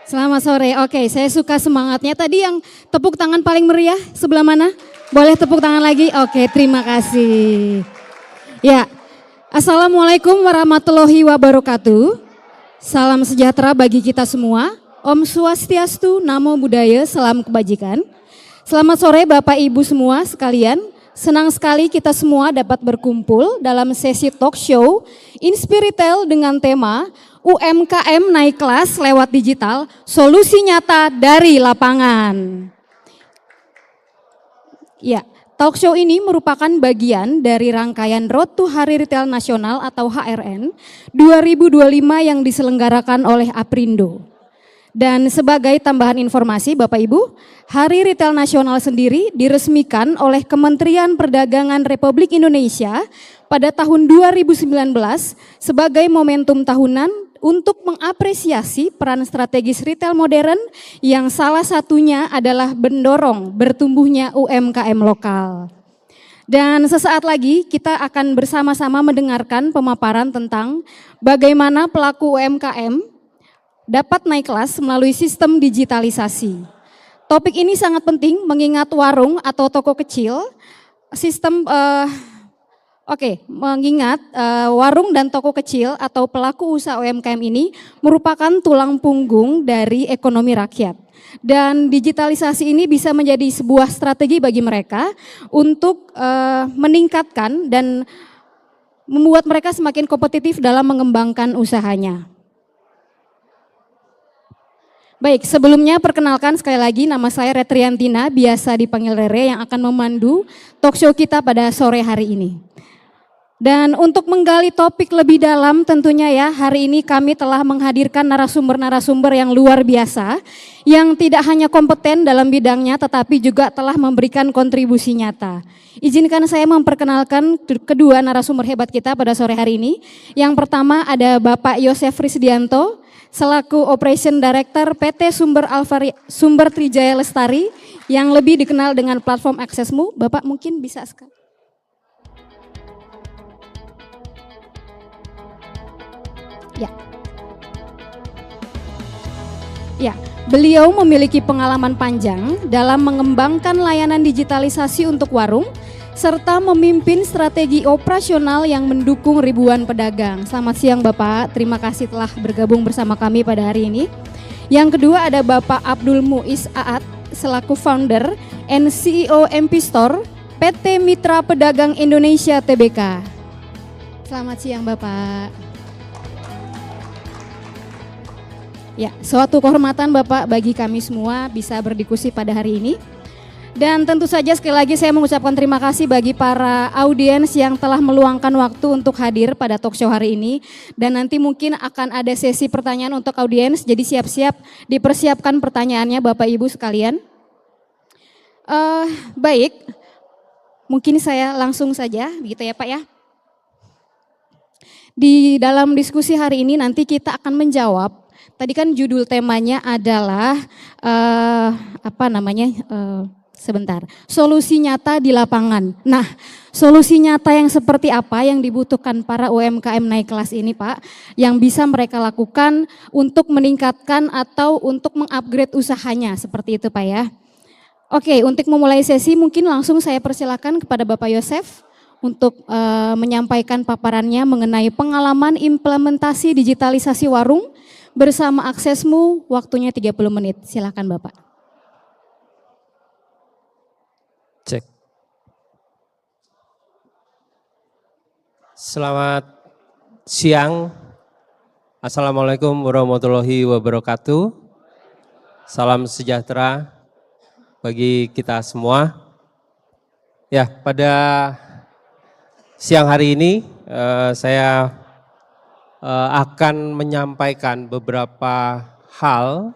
Selamat sore. Oke, saya suka semangatnya. Tadi yang tepuk tangan paling meriah sebelah mana? Boleh tepuk tangan lagi? Oke, terima kasih. Ya, Assalamualaikum warahmatullahi wabarakatuh. Salam sejahtera bagi kita semua. Om Swastiastu, Namo Buddhaya, salam kebajikan. Selamat sore Bapak Ibu semua sekalian. Senang sekali kita semua dapat berkumpul dalam sesi talk show Inspiritel dengan tema UMKM naik kelas lewat digital, solusi nyata dari lapangan. Ya, talk show ini merupakan bagian dari rangkaian Road to Hari Retail Nasional atau HRN 2025 yang diselenggarakan oleh Aprindo. Dan sebagai tambahan informasi Bapak Ibu, Hari Retail Nasional sendiri diresmikan oleh Kementerian Perdagangan Republik Indonesia pada tahun 2019 sebagai momentum tahunan untuk mengapresiasi peran strategis retail modern yang salah satunya adalah mendorong bertumbuhnya UMKM lokal. Dan sesaat lagi kita akan bersama-sama mendengarkan pemaparan tentang bagaimana pelaku UMKM dapat naik kelas melalui sistem digitalisasi. Topik ini sangat penting mengingat warung atau toko kecil, mengingat warung dan toko kecil atau pelaku usaha UMKM ini merupakan tulang punggung dari ekonomi rakyat. Dan digitalisasi ini bisa menjadi sebuah strategi bagi mereka untuk meningkatkan dan membuat mereka semakin kompetitif dalam mengembangkan usahanya. Baik, sebelumnya perkenalkan sekali lagi nama saya Retriantina, biasa dipanggil Rere yang akan memandu talk show kita pada sore hari ini. Dan untuk menggali topik lebih dalam tentunya ya, hari ini kami telah menghadirkan narasumber-narasumber yang luar biasa yang tidak hanya kompeten dalam bidangnya tetapi juga telah memberikan kontribusi nyata. Izinkan saya memperkenalkan kedua narasumber hebat kita pada sore hari ini. Yang pertama ada Bapak Yosef Risdianto selaku Operation Director PT Sumber Trijaya Lestari yang lebih dikenal dengan platform Aksesmu. Bapak mungkin bisa sekali. Ya, beliau memiliki pengalaman panjang dalam mengembangkan layanan digitalisasi untuk warung serta memimpin strategi operasional yang mendukung ribuan pedagang. Selamat siang Bapak, terima kasih telah bergabung bersama kami pada hari ini. Yang kedua ada Bapak Abdul Muiz Aat selaku founder and CEO MP Store PT Mitra Pedagang Indonesia Tbk. Selamat siang Bapak. Ya, suatu kehormatan Bapak bagi kami semua bisa berdiskusi pada hari ini. Dan tentu saja sekali lagi saya mengucapkan terima kasih bagi para audiens yang telah meluangkan waktu untuk hadir pada talk show hari ini. Dan nanti mungkin akan ada sesi pertanyaan untuk audiens, jadi siap-siap dipersiapkan pertanyaannya Bapak Ibu sekalian. Baik, mungkin saya langsung saja begitu ya Pak ya. Di dalam diskusi hari ini nanti kita akan menjawab. Tadi kan judul temanya adalah solusi nyata di lapangan. Nah, solusi nyata yang seperti apa yang dibutuhkan para UMKM naik kelas ini Pak, yang bisa mereka lakukan untuk meningkatkan atau untuk mengupgrade usahanya, seperti itu Pak ya. Oke, untuk memulai sesi mungkin langsung saya persilakan kepada Bapak Yosef untuk menyampaikan paparannya mengenai pengalaman implementasi digitalisasi warung bersama Aksesmu, waktunya 30 menit. Silakan Bapak. Cek. Selamat siang. Assalamualaikum warahmatullahi wabarakatuh. Salam sejahtera bagi kita semua. Ya, pada siang hari ini saya akan menyampaikan beberapa hal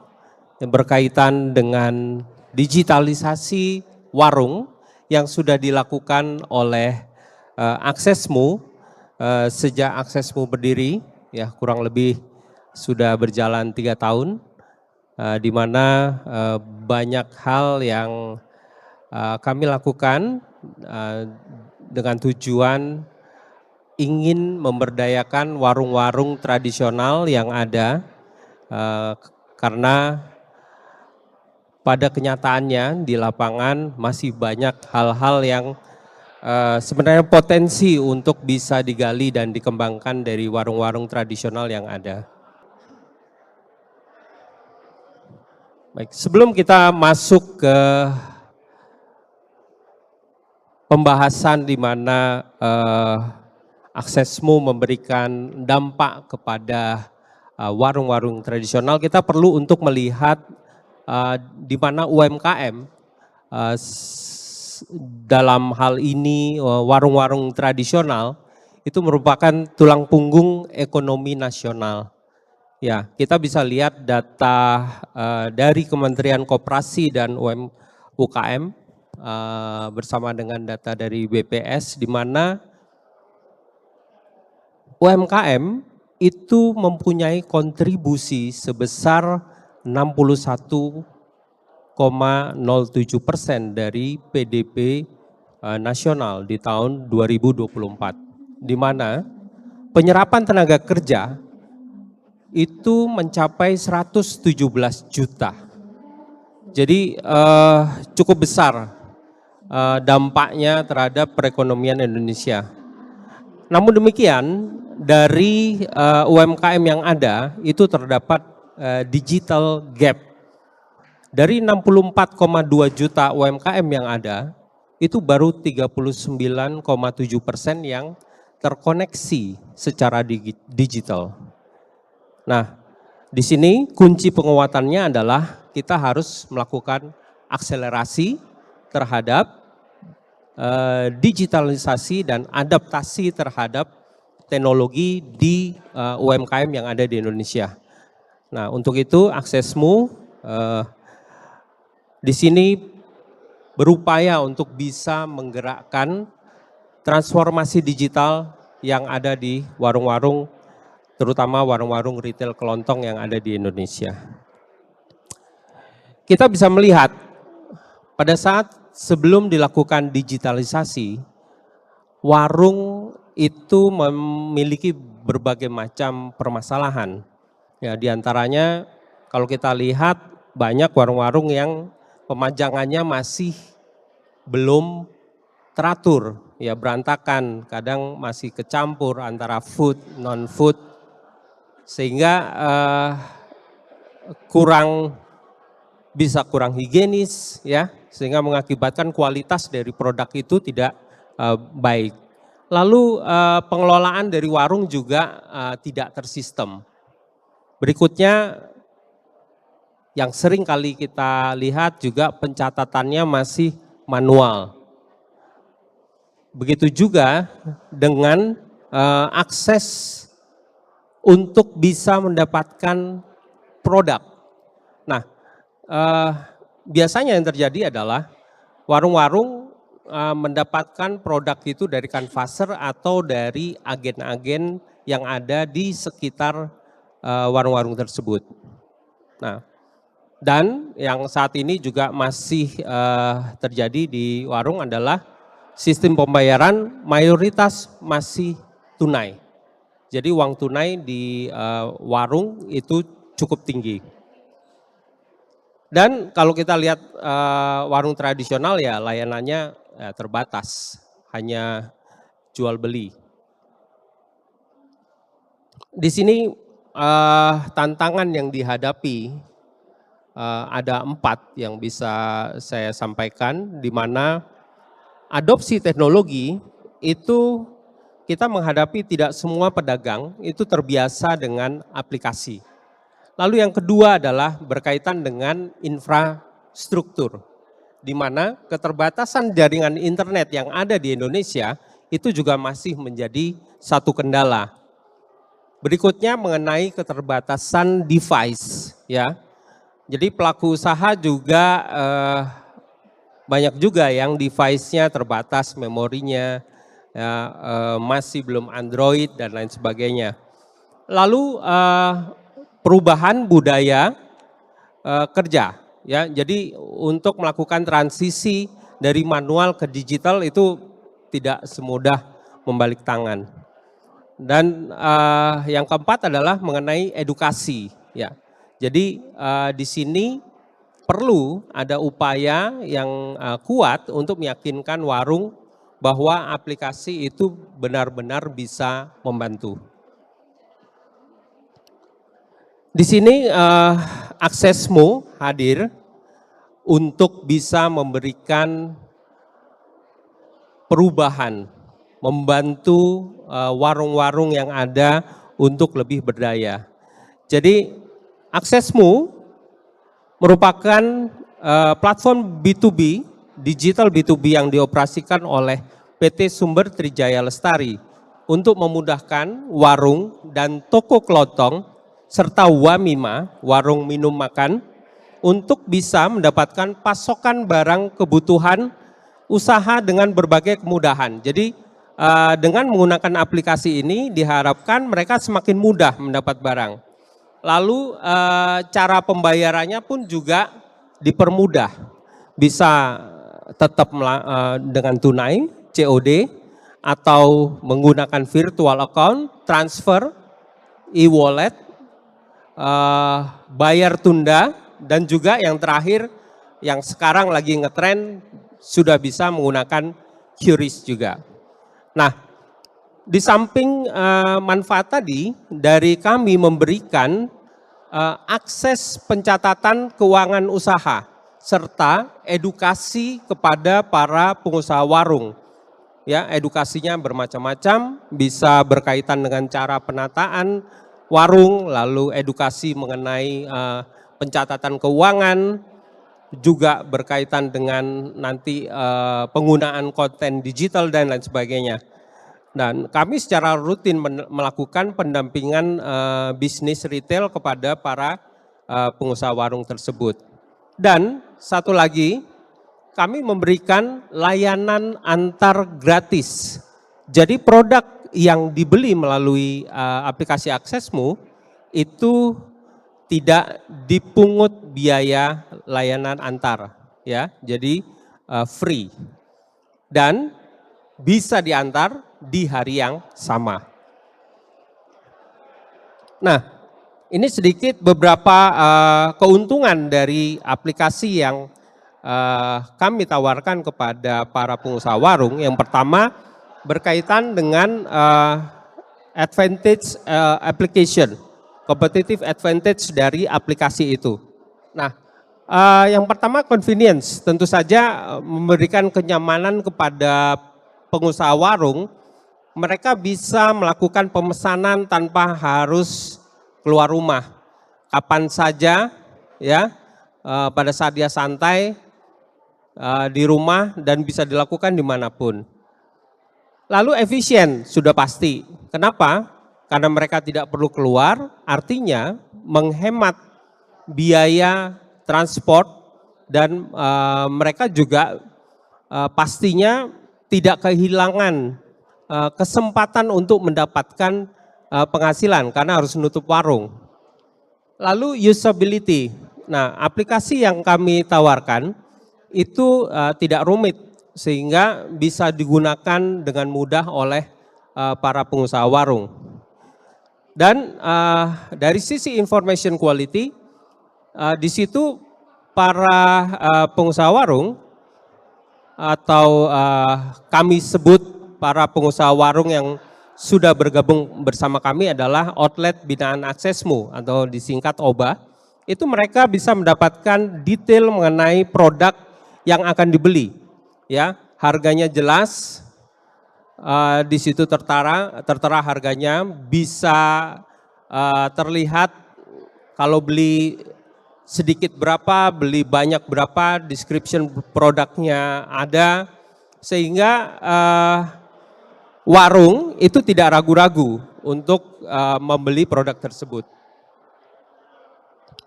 yang berkaitan dengan digitalisasi warung yang sudah dilakukan oleh Aksesmu sejak Aksesmu berdiri, ya kurang lebih sudah berjalan 3 tahun, di mana banyak hal yang kami lakukan dengan tujuan ingin memberdayakan warung-warung tradisional yang ada karena pada kenyataannya di lapangan masih banyak hal-hal yang sebenarnya potensi untuk bisa digali dan dikembangkan dari warung-warung tradisional yang ada. Baik, sebelum kita masuk ke pembahasan di mana Aksesmu memberikan dampak kepada warung-warung tradisional, kita perlu untuk melihat di mana UMKM dalam hal ini warung-warung tradisional itu merupakan tulang punggung ekonomi nasional. Ya, kita bisa lihat data dari Kementerian Koperasi dan UKM bersama dengan data dari BPS, di mana UMKM itu mempunyai kontribusi sebesar 61,07% dari PDB nasional di tahun 2024, di mana penyerapan tenaga kerja itu mencapai 117 juta. Jadi cukup besar dampaknya terhadap perekonomian Indonesia. Namun demikian, dari UMKM yang ada itu terdapat digital gap. Dari 64,2 juta UMKM yang ada, itu baru 39,7% yang terkoneksi secara digital. Nah, di sini kunci penguatannya adalah kita harus melakukan akselerasi terhadap digitalisasi dan adaptasi terhadap teknologi di UMKM yang ada di Indonesia. Nah, untuk itu Aksesmu di sini berupaya untuk bisa menggerakkan transformasi digital yang ada di warung-warung, terutama warung-warung retail kelontong yang ada di Indonesia. Kita bisa melihat pada saat sebelum dilakukan digitalisasi, warung itu memiliki berbagai macam permasalahan. Ya, diantaranya kalau kita lihat banyak warung-warung yang pemajangannya masih belum teratur, ya berantakan, kadang masih kecampur antara food, non-food, sehingga kurang higienis, ya, sehingga mengakibatkan kualitas dari produk itu tidak baik. Lalu pengelolaan dari warung juga tidak tersistem. Berikutnya yang sering kali kita lihat juga pencatatannya masih manual. Begitu juga dengan akses untuk bisa mendapatkan produk. Nah, biasanya yang terjadi adalah warung-warung mendapatkan produk itu dari kanvaser atau dari agen-agen yang ada di sekitar warung-warung tersebut. Nah, dan yang saat ini juga masih terjadi di warung adalah sistem pembayaran mayoritas masih tunai. Jadi uang tunai di warung itu cukup tinggi. Dan kalau kita lihat warung tradisional, ya layanannya terbatas, hanya jual beli. Di sini tantangan yang dihadapi ada 4 yang bisa saya sampaikan, di mana adopsi teknologi itu kita menghadapi tidak semua pedagang itu terbiasa dengan aplikasi. Lalu yang kedua adalah berkaitan dengan infrastruktur, di mana keterbatasan jaringan internet yang ada di Indonesia itu juga masih menjadi satu kendala. Berikutnya mengenai keterbatasan device, ya. Jadi pelaku usaha juga banyak juga yang device-nya terbatas, memorinya ya, masih belum Android dan lain sebagainya. Lalu perubahan budaya kerja, ya. Jadi untuk melakukan transisi dari manual ke digital itu tidak semudah membalik tangan. Dan yang keempat adalah mengenai edukasi, ya. Jadi di sini perlu ada upaya yang kuat untuk meyakinkan warung bahwa aplikasi itu benar-benar bisa membantu. Di sini Aksesmo hadir untuk bisa memberikan perubahan, membantu warung-warung yang ada untuk lebih berdaya. Jadi Aksesmo merupakan platform B2B, digital B2B yang dioperasikan oleh PT Sumber Trijaya Lestari untuk memudahkan warung dan toko kelontong serta Wamima, warung minum makan, untuk bisa mendapatkan pasokan barang kebutuhan usaha dengan berbagai kemudahan. Jadi dengan menggunakan aplikasi ini diharapkan mereka semakin mudah mendapat barang. Lalu cara pembayarannya pun juga dipermudah, bisa tetap dengan tunai, COD, atau menggunakan virtual account, transfer, e-wallet, bayar tunda, dan juga yang terakhir yang sekarang lagi ngetren sudah bisa menggunakan QRIS juga. Nah, di samping manfaat tadi, dari kami memberikan akses pencatatan keuangan usaha serta edukasi kepada para pengusaha warung. Ya, edukasinya bermacam-macam, bisa berkaitan dengan cara penataan warung, lalu edukasi mengenai pencatatan keuangan, juga berkaitan dengan nanti penggunaan konten digital dan lain sebagainya. Dan kami secara rutin melakukan pendampingan bisnis retail kepada para pengusaha warung tersebut. Dan satu lagi, kami memberikan layanan antar gratis. Jadi produk yang dibeli melalui aplikasi Aksesmo itu tidak dipungut biaya layanan antar, ya. Jadi free dan bisa diantar di hari yang sama. Nah, ini sedikit beberapa keuntungan dari aplikasi yang kami tawarkan kepada para pengusaha warung. Yang pertama berkaitan dengan advantage application, competitive advantage dari aplikasi itu. Nah, yang pertama convenience, tentu saja memberikan kenyamanan kepada pengusaha warung. Mereka bisa melakukan pemesanan tanpa harus keluar rumah, kapan saja, ya, pada saat dia santai di rumah dan bisa dilakukan dimanapun. Lalu efisien, sudah pasti. Kenapa? Karena mereka tidak perlu keluar, artinya menghemat biaya transport dan mereka juga pastinya tidak kehilangan kesempatan untuk mendapatkan penghasilan karena harus menutup warung. Lalu usability. Nah, aplikasi yang kami tawarkan itu tidak rumit sehingga bisa digunakan dengan mudah oleh para pengusaha warung. Dan dari sisi information quality, di situ para pengusaha warung atau kami sebut para pengusaha warung yang sudah bergabung bersama kami adalah outlet binaan Aksesmo atau disingkat OBA. Itu mereka bisa mendapatkan detail mengenai produk yang akan dibeli. Ya, harganya jelas, di situ tertera harganya, bisa terlihat kalau beli sedikit berapa, beli banyak berapa, description produknya ada, sehingga warung itu tidak ragu-ragu untuk membeli produk tersebut.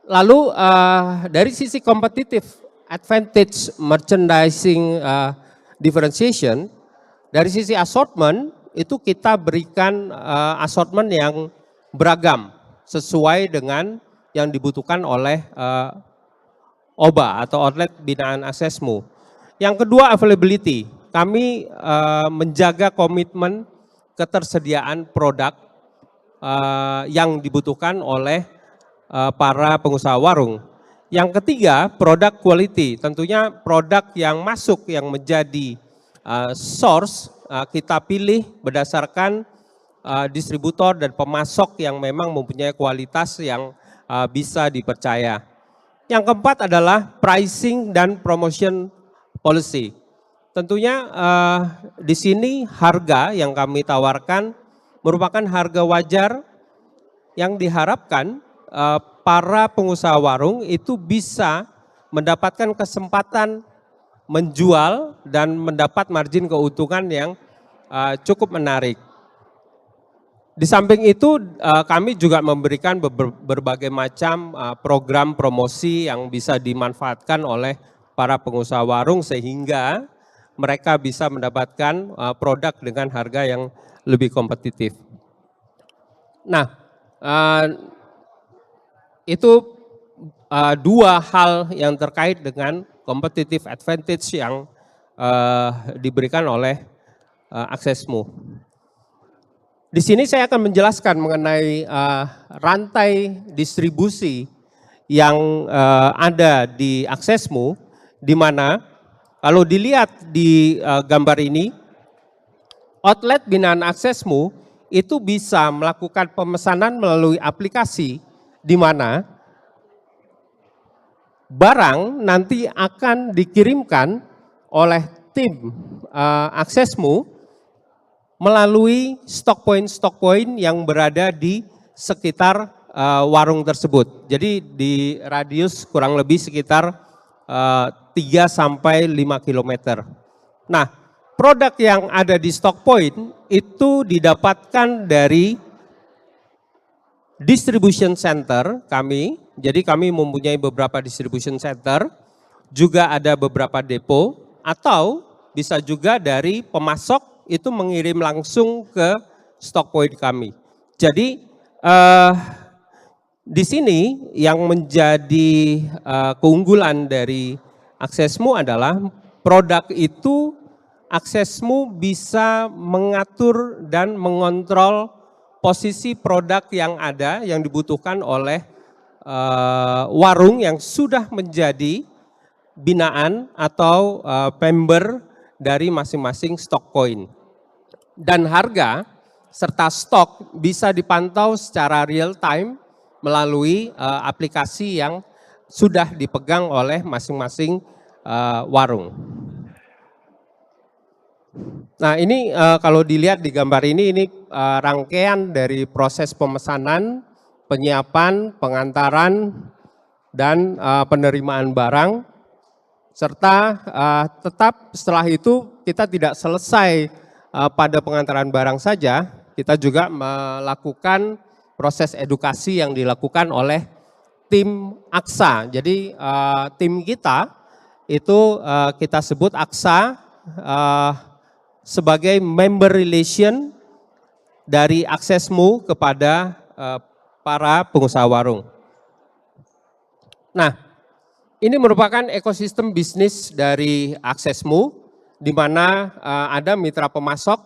Lalu dari sisi competitive advantage merchandising differentiation, dari sisi assortment itu kita berikan assortment yang beragam sesuai dengan yang dibutuhkan oleh OBA atau outlet binaan Aksesmo. Yang kedua availability. Kami menjaga komitmen ketersediaan produk yang dibutuhkan oleh para pengusaha warung. Yang ketiga, produk quality. Tentunya produk yang masuk yang menjadi source kita pilih berdasarkan distributor dan pemasok yang memang mempunyai kualitas yang bisa dipercaya. Yang keempat adalah pricing dan promotion policy. Tentunya di sini harga yang kami tawarkan merupakan harga wajar yang diharapkan para pengusaha warung itu bisa mendapatkan kesempatan menjual dan mendapat margin keuntungan yang cukup menarik. Di samping itu kami juga memberikan berbagai macam program promosi yang bisa dimanfaatkan oleh para pengusaha warung sehingga mereka bisa mendapatkan produk dengan harga yang lebih kompetitif. Nah, itu dua hal yang terkait dengan competitive advantage yang diberikan oleh Aksesmu. Di sini saya akan menjelaskan mengenai rantai distribusi yang ada di Aksesmu, di mana kalau dilihat di gambar ini, outlet binaan Aksesmu itu bisa melakukan pemesanan melalui aplikasi, di mana barang nanti akan dikirimkan oleh tim Aksesmu melalui stock point yang berada di sekitar warung tersebut. Jadi di radius kurang lebih sekitar 3 sampai 5 km. Nah, produk yang ada di stock point itu didapatkan dari distribution center kami. Jadi kami mempunyai beberapa distribution center, juga ada beberapa depo, atau bisa juga dari pemasok itu mengirim langsung ke stock point kami. Jadi di sini yang menjadi keunggulan dari Aksesmu adalah produk itu Aksesmu bisa mengatur dan mengontrol posisi produk yang ada yang dibutuhkan oleh warung yang sudah menjadi binaan atau member dari masing-masing stock point. Dan harga serta stok bisa dipantau secara real time melalui aplikasi yang sudah dipegang oleh masing-masing warung. Nah, ini kalau dilihat di gambar ini rangkaian dari proses pemesanan, penyiapan, pengantaran, dan penerimaan barang. Serta tetap setelah itu kita tidak selesai pada pengantaran barang saja, kita juga melakukan proses edukasi yang dilakukan oleh tim Aksa. Jadi tim kita itu kita sebut Aksa sebagai member relation dari Aksesmu kepada para pengusaha warung. Nah, ini merupakan ekosistem bisnis dari Aksesmu, di mana ada mitra pemasok.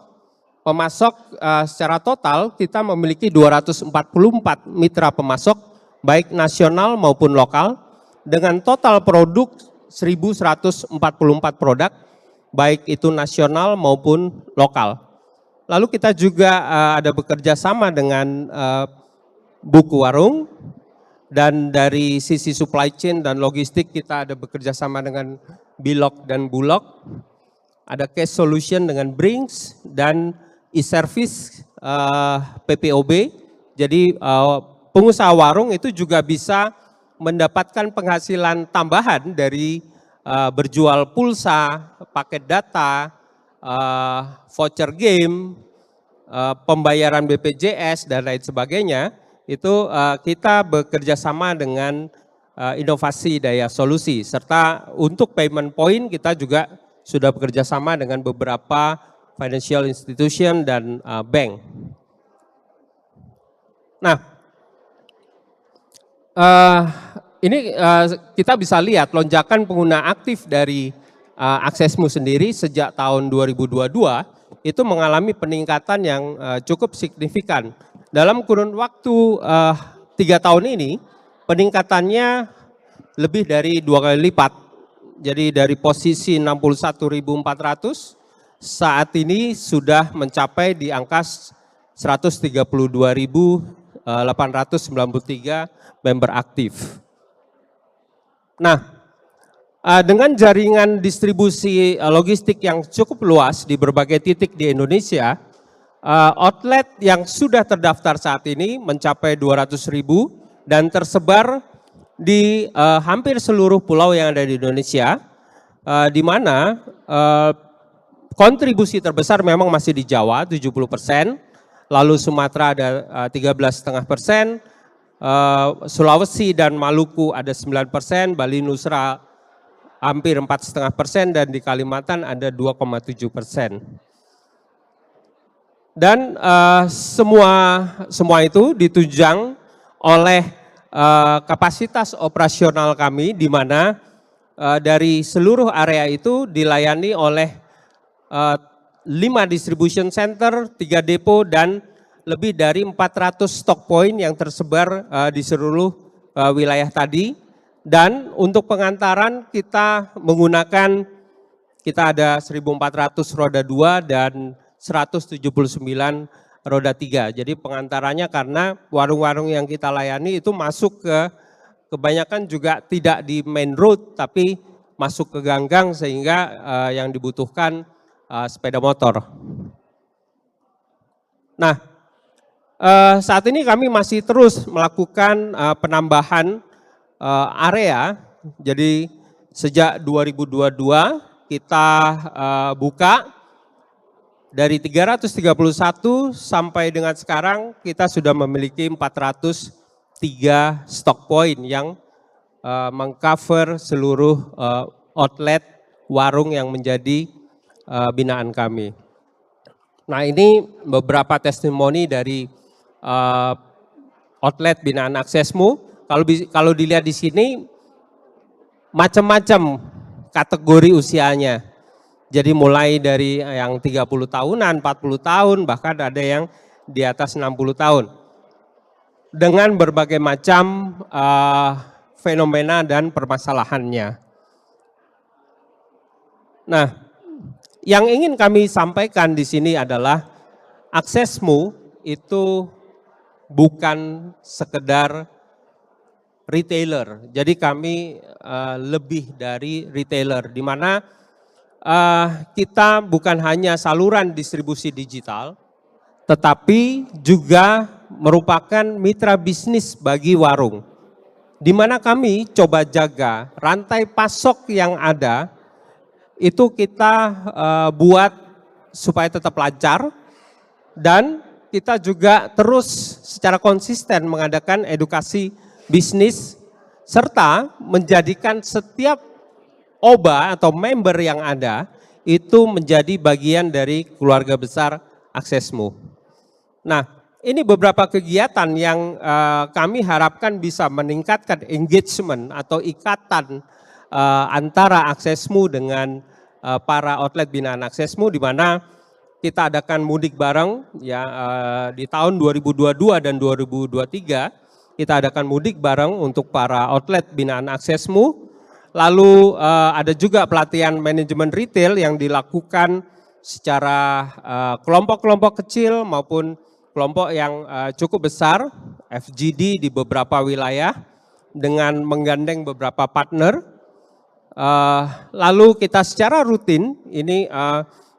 Pemasok secara total kita memiliki 244 mitra pemasok, baik nasional maupun lokal, dengan total produk 1.144 produk, baik itu nasional maupun lokal. Lalu kita juga ada bekerja sama dengan Buku Warung, dan dari sisi supply chain dan logistik kita ada bekerja sama dengan Bilog dan Bulog, ada cash solution dengan Brinks, dan e-service PPOB. Jadi pengusaha warung itu juga bisa mendapatkan penghasilan tambahan dari berjual pulsa, paket data, voucher game, pembayaran BPJS, dan lain sebagainya. Itu kita bekerja sama dengan inovasi daya solusi, serta untuk payment point kita juga sudah bekerja sama dengan beberapa financial institution dan bank. Nah, ini kita bisa lihat lonjakan pengguna aktif dari Aksesmu sendiri sejak tahun 2022 itu mengalami peningkatan yang cukup signifikan. Dalam kurun waktu 3 tahun ini, peningkatannya lebih dari 2 kali lipat. Jadi dari posisi 61.400 saat ini sudah mencapai di angka 132.893 member aktif. Nah, dengan jaringan distribusi logistik yang cukup luas di berbagai titik di Indonesia, outlet yang sudah terdaftar saat ini mencapai 200.000 dan tersebar di hampir seluruh pulau yang ada di Indonesia, di mana kontribusi terbesar memang masih di Jawa 70%, lalu Sumatera ada 13,5%, Sulawesi dan Maluku ada 9%, Bali Nusa hampir 4,5%, dan di Kalimantan ada 2,7%. Dan semua itu ditunjang oleh kapasitas operasional kami, di mana dari seluruh area itu dilayani oleh 5 distribution center, 3 depo, dan lebih dari 400 stock point yang tersebar di seluruh wilayah tadi. Dan untuk pengantaran kita ada 1.400 roda 2 dan 179 roda 3. Jadi pengantarannya karena warung-warung yang kita layani itu masuk kebanyakan juga tidak di main road tapi masuk ke ganggang, sehingga yang dibutuhkan sepeda motor. Nah, saat ini kami masih terus melakukan penambahan area. Jadi sejak 2022 kita buka dari 331 sampai dengan sekarang kita sudah memiliki 403 stock point yang mengcover seluruh outlet warung yang menjadi binaan kami. Nah, ini beberapa testimoni dari outlet binaan Aksesmu. Kalau dilihat di sini macam-macam kategori usianya. Jadi mulai dari yang 30 tahunan, 40 tahun, bahkan ada yang di atas 60 tahun. Dengan berbagai macam fenomena dan permasalahannya. Nah, yang ingin kami sampaikan di sini adalah Aksesmu itu bukan sekedar retailer. Jadi kami lebih dari retailer, di mana kita bukan hanya saluran distribusi digital, tetapi juga merupakan mitra bisnis bagi warung. Di mana kami coba jaga rantai pasok yang ada, itu kita buat supaya tetap lancar, dan kita juga terus secara konsisten mengadakan edukasi bisnis, serta menjadikan setiap OBA atau member yang ada itu menjadi bagian dari keluarga besar Aksesmu. Nah, ini beberapa kegiatan yang kami harapkan bisa meningkatkan engagement atau ikatan antara Aksesmu dengan para outlet binaan Aksesmu, di mana kita adakan mudik bareng ya, di tahun 2022 dan 2023 kita adakan mudik bareng untuk para outlet binaan Aksesmu. Lalu ada juga pelatihan manajemen retail yang dilakukan secara kelompok-kelompok kecil maupun kelompok yang cukup besar, FGD di beberapa wilayah dengan menggandeng beberapa partner. Lalu kita secara rutin, ini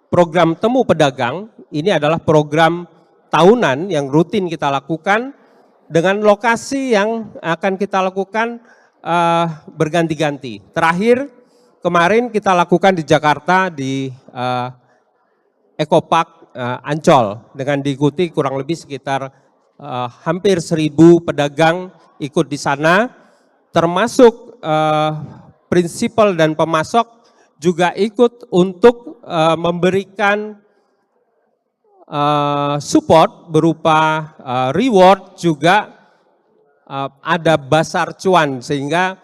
program Temu Pedagang, ini adalah program tahunan yang rutin kita lakukan dengan lokasi yang akan kita lakukan berganti-ganti. Terakhir kemarin kita lakukan di Jakarta di Eco Park Ancol dengan diikuti kurang lebih sekitar hampir 1.000 pedagang ikut di sana, termasuk prinsipal dan pemasok juga ikut untuk memberikan support berupa reward, juga ada basar cuan, sehingga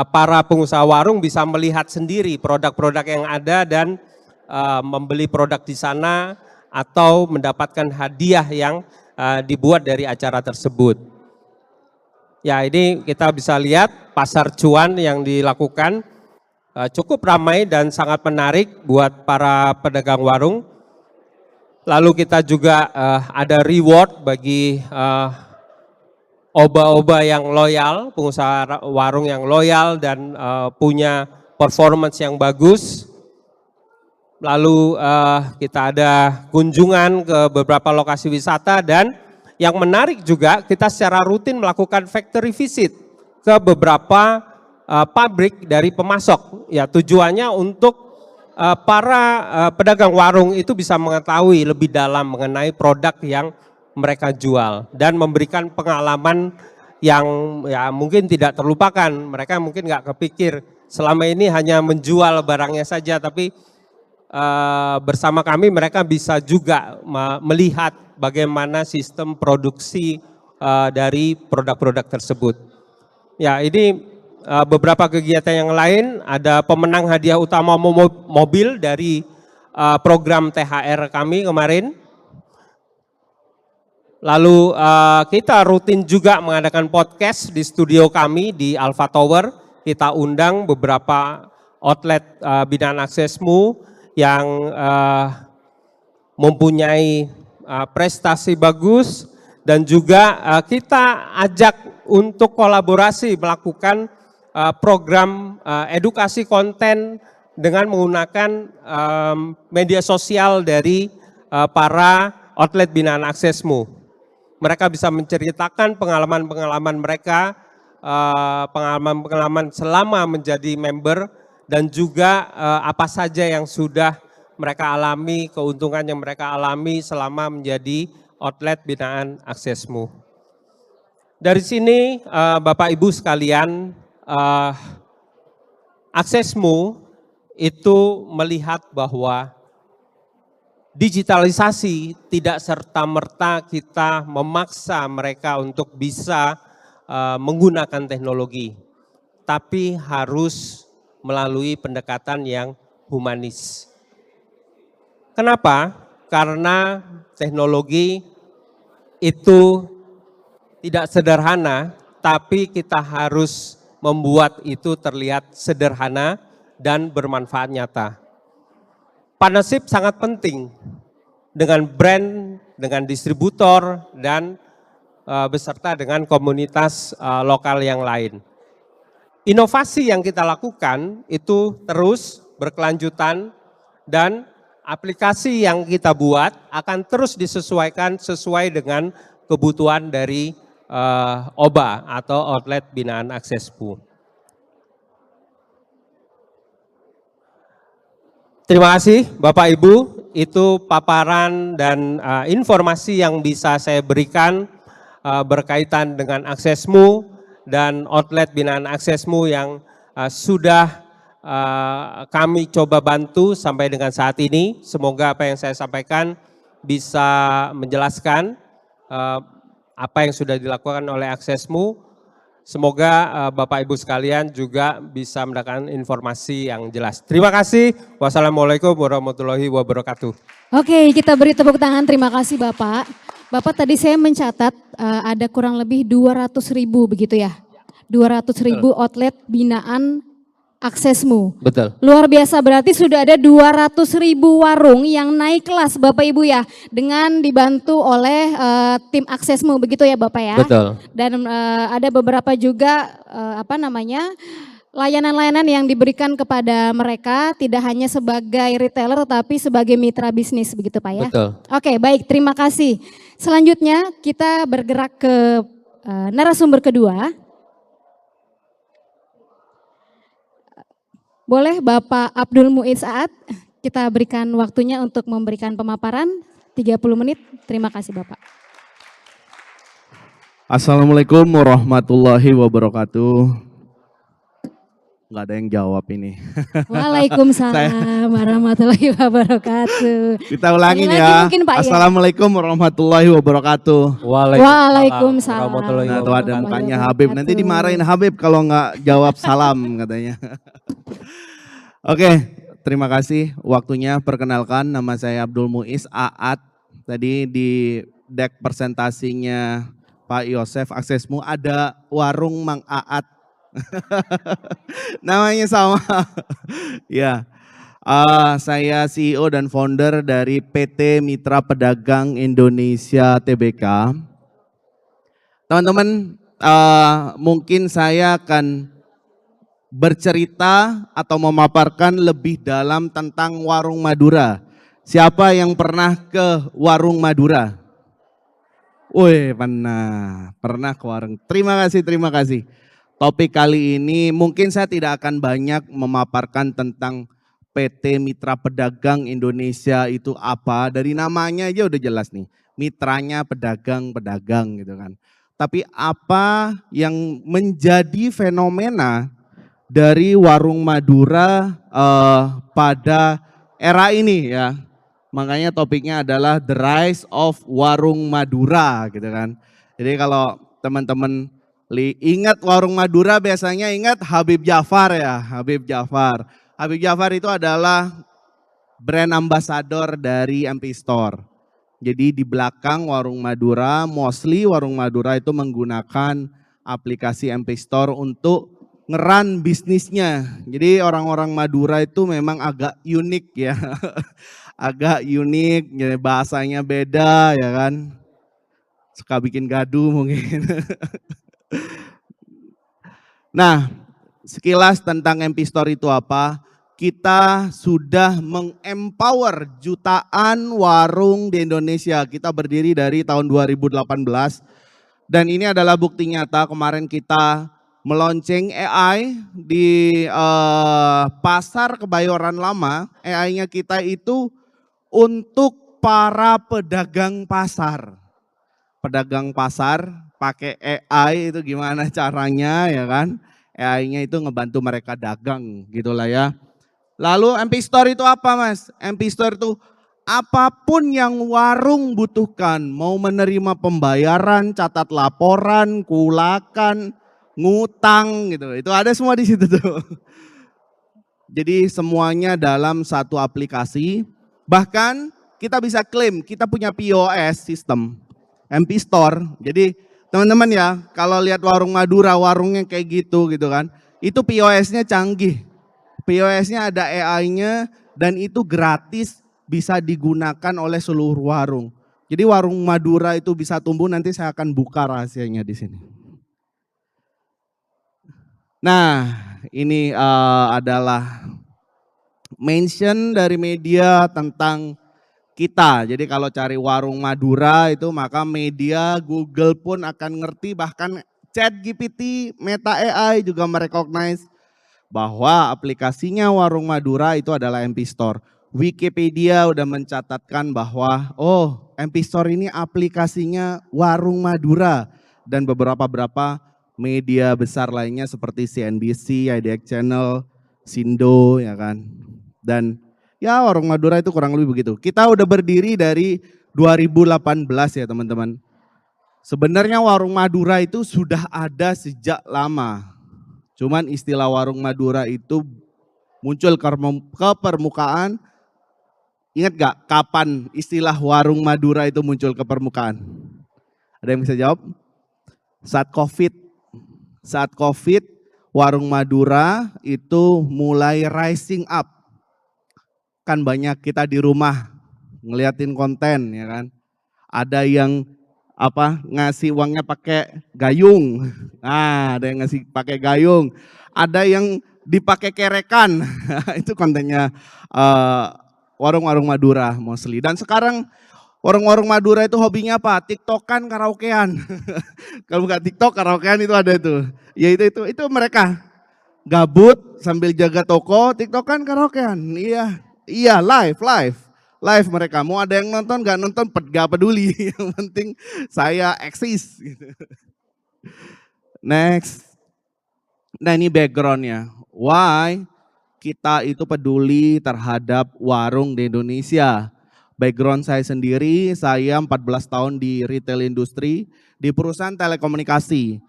para pengusaha warung bisa melihat sendiri produk-produk yang ada dan membeli produk di sana atau mendapatkan hadiah yang dibuat dari acara tersebut. Ya, ini kita bisa lihat pasar cuan yang dilakukan cukup ramai dan sangat menarik buat para pedagang warung. Lalu kita juga ada reward bagi oba-oba yang loyal, pengusaha warung yang loyal dan punya performance yang bagus. Lalu kita ada kunjungan ke beberapa lokasi wisata dan yang menarik juga kita secara rutin melakukan factory visit ke beberapa pabrik dari pemasok. Ya, tujuannya untuk para pedagang warung itu bisa mengetahui lebih dalam mengenai produk yang mereka jual dan memberikan pengalaman yang ya mungkin tidak terlupakan. Mereka mungkin nggak kepikir selama ini hanya menjual barangnya saja, tapi bersama kami mereka bisa juga melihat bagaimana sistem produksi dari produk-produk tersebut. Ya, ini beberapa kegiatan yang lain, ada pemenang hadiah utama mobil dari program THR kami kemarin. Lalu kita rutin juga mengadakan podcast di studio kami di Alpha Tower. Kita undang beberapa outlet binaan Aksesmu yang mempunyai prestasi bagus dan juga kita ajak untuk kolaborasi melakukan program edukasi konten dengan menggunakan media sosial dari para outlet binaan Aksesmu. Mereka bisa menceritakan pengalaman-pengalaman mereka, pengalaman-pengalaman selama menjadi member dan juga apa saja yang sudah mereka alami, keuntungan yang mereka alami selama menjadi outlet binaan Aksesmu. Dari sini Bapak Ibu sekalian, Aksesmu itu melihat bahwa digitalisasi tidak serta-merta kita memaksa mereka untuk bisa menggunakan teknologi, tapi harus melalui pendekatan yang humanis. Kenapa? Karena teknologi itu tidak sederhana, tapi kita harus membuat itu terlihat sederhana dan bermanfaat nyata. Partnership sangat penting dengan brand, dengan distributor, dan beserta dengan komunitas lokal yang lain. Inovasi yang kita lakukan itu terus berkelanjutan dan aplikasi yang kita buat akan terus disesuaikan sesuai dengan kebutuhan dari OBA atau outlet binaan Aksesmu. Terima kasih Bapak Ibu, itu paparan dan informasi yang bisa saya berikan berkaitan dengan Aksesmu dan outlet binaan Aksesmu yang sudah kami coba bantu sampai dengan saat ini. Semoga apa yang saya sampaikan bisa menjelaskan apa yang sudah dilakukan oleh Aksesmu. Semoga Bapak Ibu sekalian juga bisa mendapatkan informasi yang jelas. Terima kasih. Wassalamualaikum warahmatullahi wabarakatuh. Oke, kita beri tepuk tangan. Terima kasih Bapak. Bapak tadi saya mencatat ada kurang lebih 200.000 begitu ya? 200.000 outlet binaan Aksesmu. Betul. Luar biasa, berarti sudah ada 200.000 warung yang naik kelas Bapak Ibu ya, dengan dibantu oleh tim Aksesmu begitu ya Bapak ya. Betul. Dan ada beberapa juga layanan-layanan yang diberikan kepada mereka tidak hanya sebagai retailer tapi sebagai mitra bisnis begitu Pak ya. Betul. Oke, baik, terima kasih. Selanjutnya kita bergerak ke narasumber kedua. Boleh Bapak Abdul Muiz Aat, kita berikan waktunya untuk memberikan pemaparan 30 menit. Terima kasih Bapak. Assalamualaikum warahmatullahi wabarakatuh. Nggak ada yang jawab ini. Waalaikumsalam warahmatullahi wabarakatuh. Kita ulangin Lagi ya. mungkin, Pak, Assalamualaikum warahmatullahi wabarakatuh. Waalaikumsalam. Nah, tuh ada mukanya Habib. Nanti dimarahin Habib kalau nggak jawab salam katanya. Oke, terima kasih waktunya. Perkenalkan, nama saya Abdul Muiz Aat. Tadi di deck presentasinya Pak Yosef aksesmu, ada warung Mang Aat. Namanya sama. Ya, saya CEO dan founder dari PT Mitra Pedagang Indonesia Tbk. Teman-teman, mungkin saya akan bercerita atau memaparkan lebih dalam tentang warung Madura. Siapa yang pernah ke warung Madura? Wih, pernah ke warung. Terima kasih. Topik kali ini mungkin saya tidak akan banyak memaparkan tentang PT Mitra Pedagang Indonesia itu apa. Dari namanya aja udah jelas nih, mitranya pedagang-pedagang gitu kan. Tapi apa yang menjadi fenomena dari warung Madura pada era ini ya. Makanya topiknya adalah The Rise of Warung Madura gitu kan. Jadi kalau teman-teman ingat warung Madura biasanya ingat Habib Jafar ya, Habib Jafar. Habib Jafar itu adalah brand ambassador dari MP Store. Jadi di belakang warung Madura, mostly warung Madura itu menggunakan aplikasi MP Store untuk ngeran bisnisnya. Jadi orang-orang Madura itu memang agak unik ya. Agak unik, ya, bahasanya beda ya kan. Suka bikin gaduh mungkin. Nah, sekilas tentang MP Store itu apa? Kita sudah mengempower jutaan warung di Indonesia. Kita berdiri dari tahun 2018 dan ini adalah bukti nyata. Kemarin kita meluncing AI di pasar Kebayoran Lama. AI-nya kita itu untuk para pedagang pasar. Pedagang pasar pakai AI itu gimana caranya ya kan? AI-nya itu ngebantu mereka dagang gitulah ya. Lalu MP Store itu apa Mas? MP Store itu apapun yang warung butuhkan, mau menerima pembayaran, catat laporan, kulakan, ngutang gitu. Itu ada semua di situ tuh. Jadi semuanya dalam satu aplikasi. Bahkan kita bisa klaim kita punya POS sistem MP Store. Jadi teman-teman ya, kalau lihat warung Madura, warungnya kayak gitu kan. Itu POS-nya canggih. POS-nya ada AI-nya dan itu gratis, bisa digunakan oleh seluruh warung. Jadi warung Madura itu bisa tumbuh, nanti saya akan buka rahasianya di sini. Nah, ini adalah mention dari media tentang kita. Jadi kalau cari warung Madura itu maka media Google pun akan ngerti, bahkan ChatGPT, Meta AI juga merecognize bahwa aplikasinya warung Madura itu adalah MP Store. Wikipedia udah mencatatkan bahwa MP Store ini aplikasinya warung Madura, dan beberapa media besar lainnya seperti CNBC, IDX Channel, Sindo ya kan. Dan ya warung Madura itu kurang lebih begitu. Kita udah berdiri dari 2018 ya teman-teman. Sebenarnya warung Madura itu sudah ada sejak lama. Cuman istilah warung Madura itu muncul ke permukaan. Ingat gak kapan istilah warung Madura itu muncul ke permukaan? Ada yang bisa jawab? Saat COVID. Saat COVID warung Madura itu mulai rising up. Kan banyak kita di rumah ngeliatin konten ya kan. Ada yang ngasih uangnya pakai gayung. Nah, ada yang ngasih pakai gayung. Ada yang dipakai kerekan. Itu kontennya warung-warung Madura mostly. Dan sekarang warung-warung Madura itu hobinya apa? TikTokan, karaokean. Kalau bukan TikTok, karaokean itu ada itu. Ya itu mereka gabut sambil jaga toko, TikTokan, karaokean. Iya live mereka. Mau ada yang nonton, gak nonton, gak peduli. Yang penting saya eksis. Gitu. Next. Nah ini backgroundnya. Why kita itu peduli terhadap warung di Indonesia. Background saya sendiri, saya 14 tahun di retail industri, di perusahaan telekomunikasi.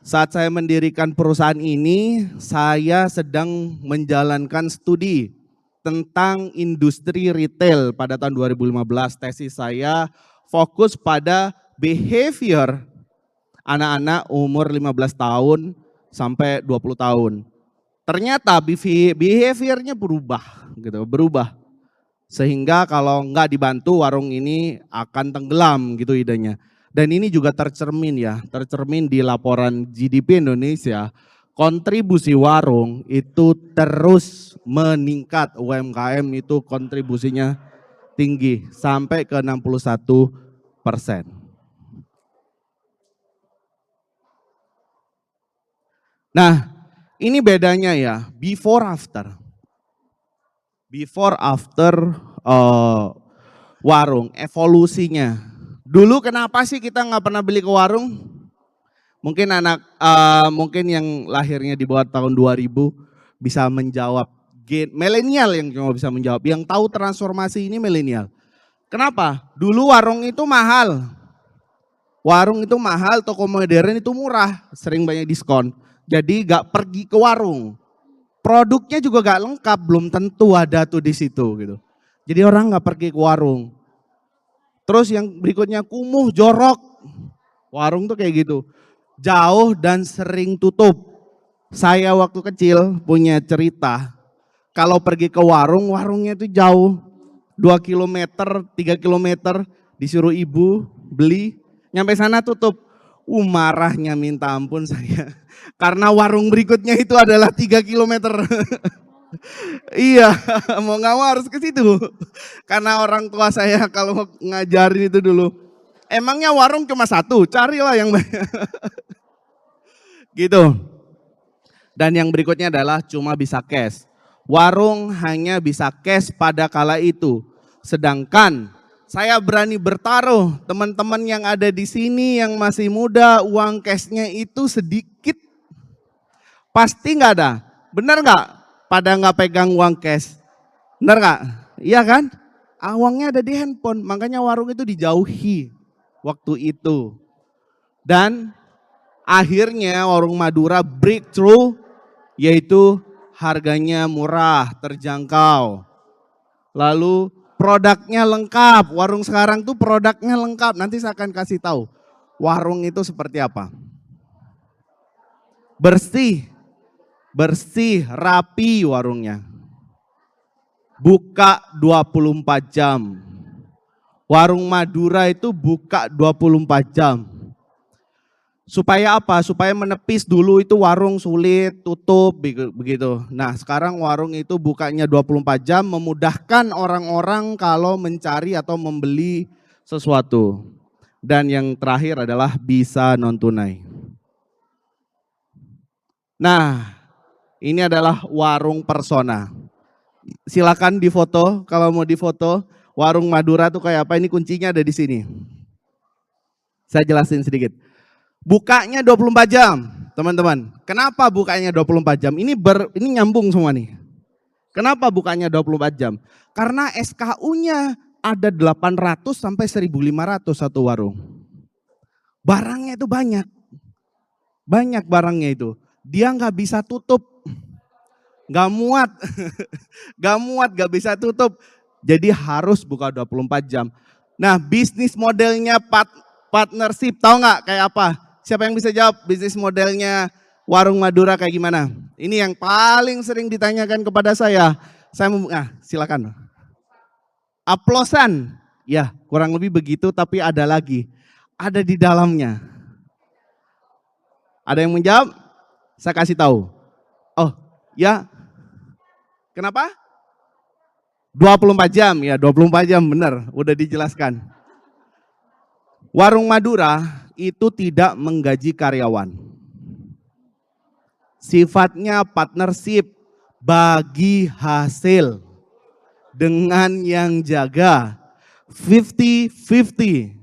Saat saya mendirikan perusahaan ini, saya sedang menjalankan studi tentang industri retail pada tahun 2015. Tesis saya fokus pada behavior anak-anak umur 15 tahun sampai 20 tahun. Ternyata behaviornya berubah. Sehingga kalau nggak dibantu warung ini akan tenggelam gitu idenya. Dan ini juga tercermin di laporan GDP Indonesia, kontribusi warung itu terus meningkat, UMKM itu kontribusinya tinggi sampai ke 61%. Nah, ini bedanya ya, before after warung, evolusinya. Dulu kenapa sih kita nggak pernah beli ke warung? Mungkin mungkin yang lahirnya di bawah tahun 2000 bisa menjawab. Milenial yang cuma bisa menjawab. Yang tahu transformasi ini milenial. Kenapa? Dulu warung itu mahal. Toko modern itu murah, sering banyak diskon. Jadi gak pergi ke warung. Produknya juga gak lengkap, belum tentu ada tuh di situ gitu. Jadi orang gak pergi ke warung. Terus yang berikutnya kumuh, jorok. Warung tuh kayak gitu. Jauh dan sering tutup. Saya waktu kecil punya cerita. Kalau pergi ke warung, warungnya itu jauh. 2 km, 3 km disuruh ibu beli. Nyampe sana tutup. Marahnya minta ampun saya. Karena warung berikutnya itu adalah 3 km. Iya, mau nggak mau harus ke situ. Karena orang tua saya kalau ngajarin itu dulu, emangnya warung cuma satu, carilah yang banyak. Gitu. Dan yang berikutnya adalah cuma bisa cash. Warung hanya bisa cash pada kala itu. Sedangkan saya berani bertaruh, teman-teman yang ada di sini yang masih muda, uang cashnya itu sedikit. Pasti nggak ada, benar nggak? Pada nggak pegang uang cash, benar nggak? Iya kan? Uangnya ada di handphone, makanya warung itu dijauhi waktu itu. Dan akhirnya warung Madura breakthrough, yaitu harganya murah, terjangkau. Lalu produknya lengkap, warung sekarang tuh produknya lengkap. Nanti saya akan kasih tahu warung itu seperti apa. Bersih, rapi warungnya. Buka 24 jam. Warung Madura itu buka 24 jam. Supaya apa? Supaya menepis dulu itu warung sulit, tutup begitu. Nah, sekarang warung itu bukanya 24 jam memudahkan orang-orang kalau mencari atau membeli sesuatu. Dan yang terakhir adalah bisa non tunai. Nah, ini adalah warung persona. Silakan difoto, kalau mau difoto. Warung Madura tuh kayak apa? Ini kuncinya ada di sini. Saya jelasin sedikit. Bukanya 24 jam, teman-teman. Kenapa bukanya 24 jam? Ini nyambung semua nih. Kenapa bukanya 24 jam? Karena SKU-nya ada 800 sampai 1.500 satu warung. Barangnya itu banyak. Banyak barangnya itu. Dia nggak bisa tutup. Nggak muat. Nggak bisa tutup. Jadi harus buka 24 jam. Nah, bisnis modelnya partnership, tahu nggak kayak apa? Siapa yang bisa jawab bisnis modelnya warung Madura kayak gimana? Ini yang paling sering ditanyakan kepada saya. Silakan. Aplosan. Ya, kurang lebih begitu, tapi ada lagi. Ada di dalamnya. Ada yang menjawab? Saya kasih tahu. Oh, ya. Kenapa? 24 jam, ya 24 jam benar, udah dijelaskan. Warung Madura itu tidak menggaji karyawan. Sifatnya partnership, bagi hasil dengan yang jaga 50-50.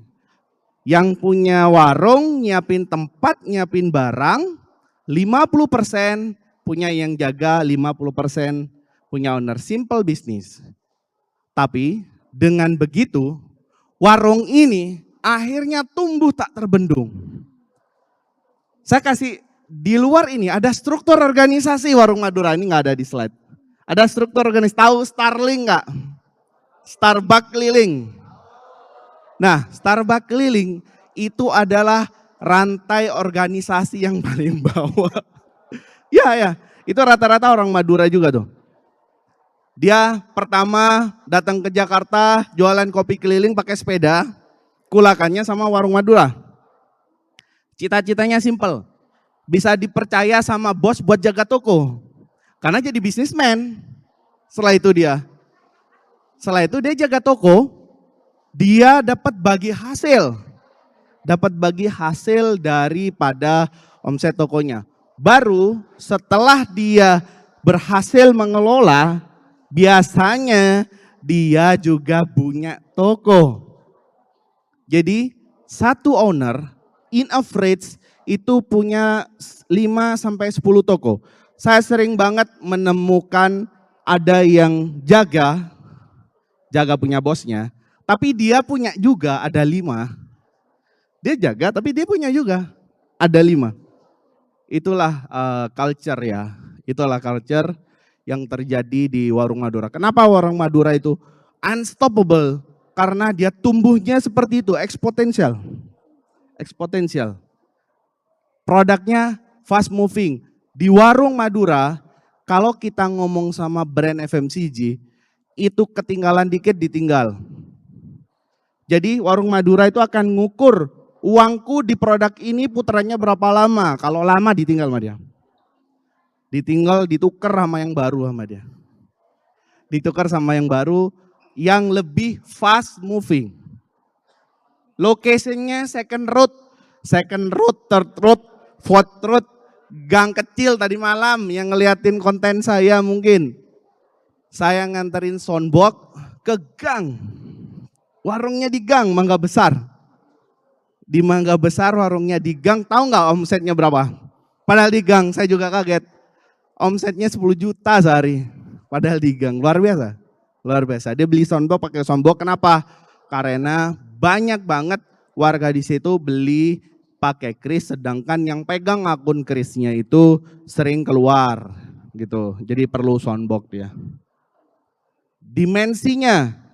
Yang punya warung nyiapin tempat, nyiapin barang 50%, punya yang jaga 50%, punya owner, simple bisnis. Tapi dengan begitu warung ini akhirnya tumbuh tak terbendung. Saya kasih di luar ini ada struktur organisasi warung Madura, ini nggak ada di slide. Ada struktur organisasi, tahu Starling nggak? Starbucks keliling. Nah, Starbucks keliling itu adalah rantai organisasi yang paling bawah. Ya, itu rata-rata orang Madura juga tuh. Dia pertama datang ke Jakarta, jualan kopi keliling pakai sepeda, kulakannya sama warung Madura. Cita-citanya simple, bisa dipercaya sama bos buat jaga toko. Karena jadi bisnismen. Setelah itu dia jaga toko, dia dapat bagi hasil daripada omset tokonya. Baru setelah dia berhasil mengelola, biasanya dia juga punya toko. Jadi satu owner in average itu punya 5-10 toko. Saya sering banget menemukan ada yang jaga punya bosnya, tapi dia punya juga ada 5. Dia jaga tapi dia punya juga ada 5. Itulah culture ya, itulah culture yang terjadi di warung Madura. Kenapa warung Madura itu unstoppable? Karena dia tumbuhnya seperti itu, eksponensial. Produknya fast moving. Di warung Madura, kalau kita ngomong sama brand FMCG, itu ketinggalan dikit ditinggal. Jadi warung Madura itu akan ngukur uangku di produk ini putarannya berapa lama. Kalau lama ditinggal sama dia. Ditukar sama yang baru sama dia. Ditukar sama yang baru yang lebih fast moving. Location-nya second road, third road, fourth road. Gang kecil tadi malam yang ngeliatin konten saya mungkin. Saya nganterin soundbox ke gang. Warungnya di gang Mangga Besar. Di Mangga Besar warungnya di gang, tahu nggak omsetnya berapa? Padahal di gang saya juga kaget. Omsetnya 10 juta sehari. Padahal di gang, luar biasa. Dia beli soundbox pakai soundbox, kenapa? Karena banyak banget warga di situ beli pakai kris, sedangkan yang pegang akun krisnya itu sering keluar gitu. Jadi perlu soundbox dia.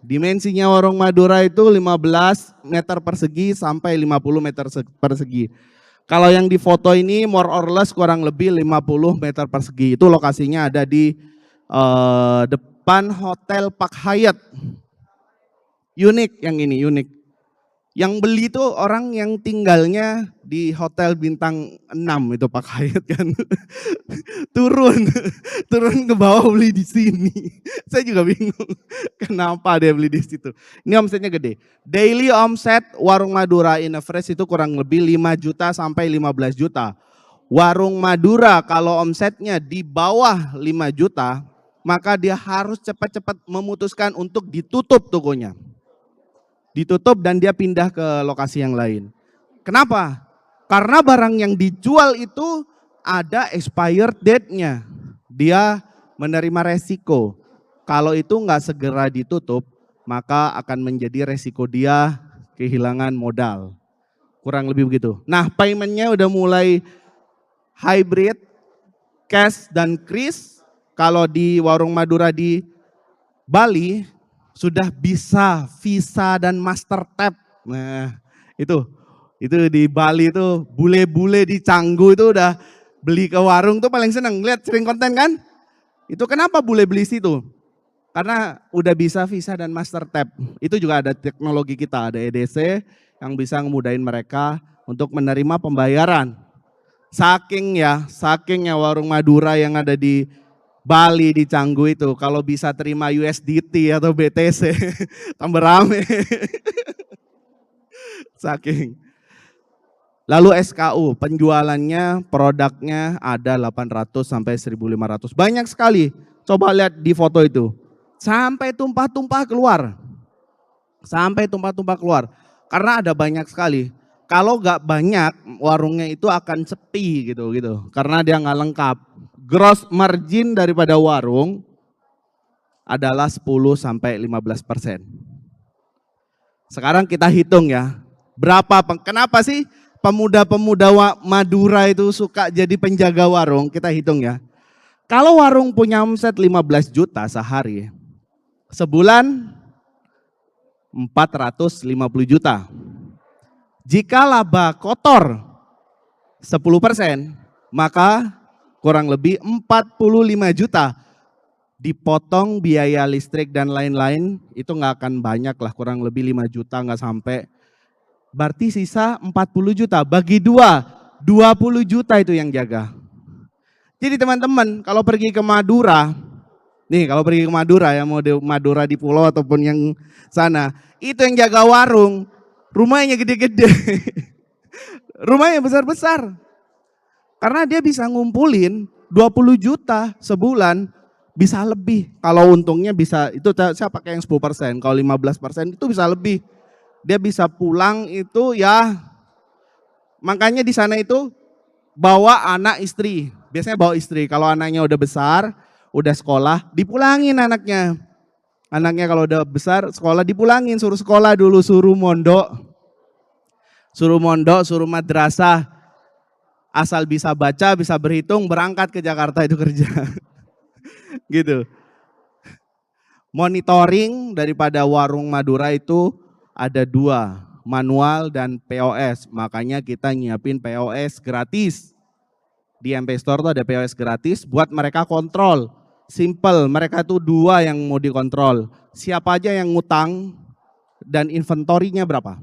Dimensinya warung Madura itu 15 meter persegi sampai 50 meter persegi. Kalau yang di foto ini more or less kurang lebih 50 meter persegi. Itu lokasinya ada di depan Hotel Park Hyatt. Unik yang ini, unik. Yang beli itu orang yang tinggalnya di hotel bintang 6 itu Park Hyatt kan. turun ke bawah beli di sini. Saya juga bingung kenapa dia beli di situ. Ini omsetnya gede. Daily omset warung Madura in average itu kurang lebih 5 juta sampai 15 juta. Warung Madura kalau omsetnya di bawah 5 juta, maka dia harus cepat-cepat memutuskan untuk ditutup tokonya. Ditutup dan dia pindah ke lokasi yang lain. Kenapa? Karena barang yang dijual itu ada expired date-nya. Dia menerima resiko. Kalau itu nggak segera ditutup, maka akan menjadi resiko dia kehilangan modal. Kurang lebih begitu. Nah, payment-nya udah mulai hybrid, cash dan kris. Kalau di warung Madura di Bali, sudah bisa Visa dan Master Tap. Nah, itu di Bali itu bule-bule di Canggu itu udah beli ke warung tuh paling seneng. Lihat sering konten kan? Itu kenapa bule beli situ? Karena udah bisa Visa dan Master Tap. Itu juga ada teknologi kita, ada EDC yang bisa ngemudahin mereka untuk menerima pembayaran. Sakingnya warung Madura yang ada di Bali di Canggu itu kalau bisa terima USDT atau BTC tambah rame. Saking. Lalu SKU penjualannya produknya ada 800 sampai 1.500. Banyak sekali. Coba lihat di foto itu. Sampai tumpah-tumpah keluar. Karena ada banyak sekali. Kalau nggak banyak warungnya itu akan sepi gitu. Karena dia nggak lengkap. Gross margin daripada warung adalah 10 sampai 15%. Sekarang kita hitung ya. Kenapa sih pemuda-pemuda Madura itu suka jadi penjaga warung? Kita hitung ya. Kalau warung punya omset 15 juta sehari, sebulan 450 juta. Jika laba kotor 10%, maka kurang lebih 45 juta. Dipotong biaya listrik dan lain-lain, itu nggak akan banyak lah, kurang lebih 5 juta nggak sampai. Berarti sisa 40 juta, bagi 2, 20 juta itu yang jaga. Jadi teman-teman kalau pergi ke Madura, nih kalau pergi ke Madura ya, mau di Madura di pulau ataupun yang sana, itu yang jaga warung, rumahnya gede-gede, rumahnya besar-besar. Karena dia bisa ngumpulin 20 juta sebulan, bisa lebih. Kalau untungnya bisa, itu saya pakai yang 10%, kalau 15% itu bisa lebih. Dia bisa pulang itu ya, makanya di sana itu bawa anak istri. Biasanya bawa istri, kalau anaknya udah besar, udah sekolah, dipulangin anaknya. Anaknya kalau udah besar, sekolah dipulangin, suruh sekolah dulu, suruh mondok, suruh madrasah. Asal bisa baca, bisa berhitung, berangkat ke Jakarta itu kerja. Gitu. Monitoring daripada warung Madura itu ada 2, manual dan POS. Makanya kita nyiapin POS gratis. Di MP Store tuh ada POS gratis buat mereka kontrol. Simple, mereka tuh 2 yang mau dikontrol. Siapa aja yang ngutang dan inventorinya berapa.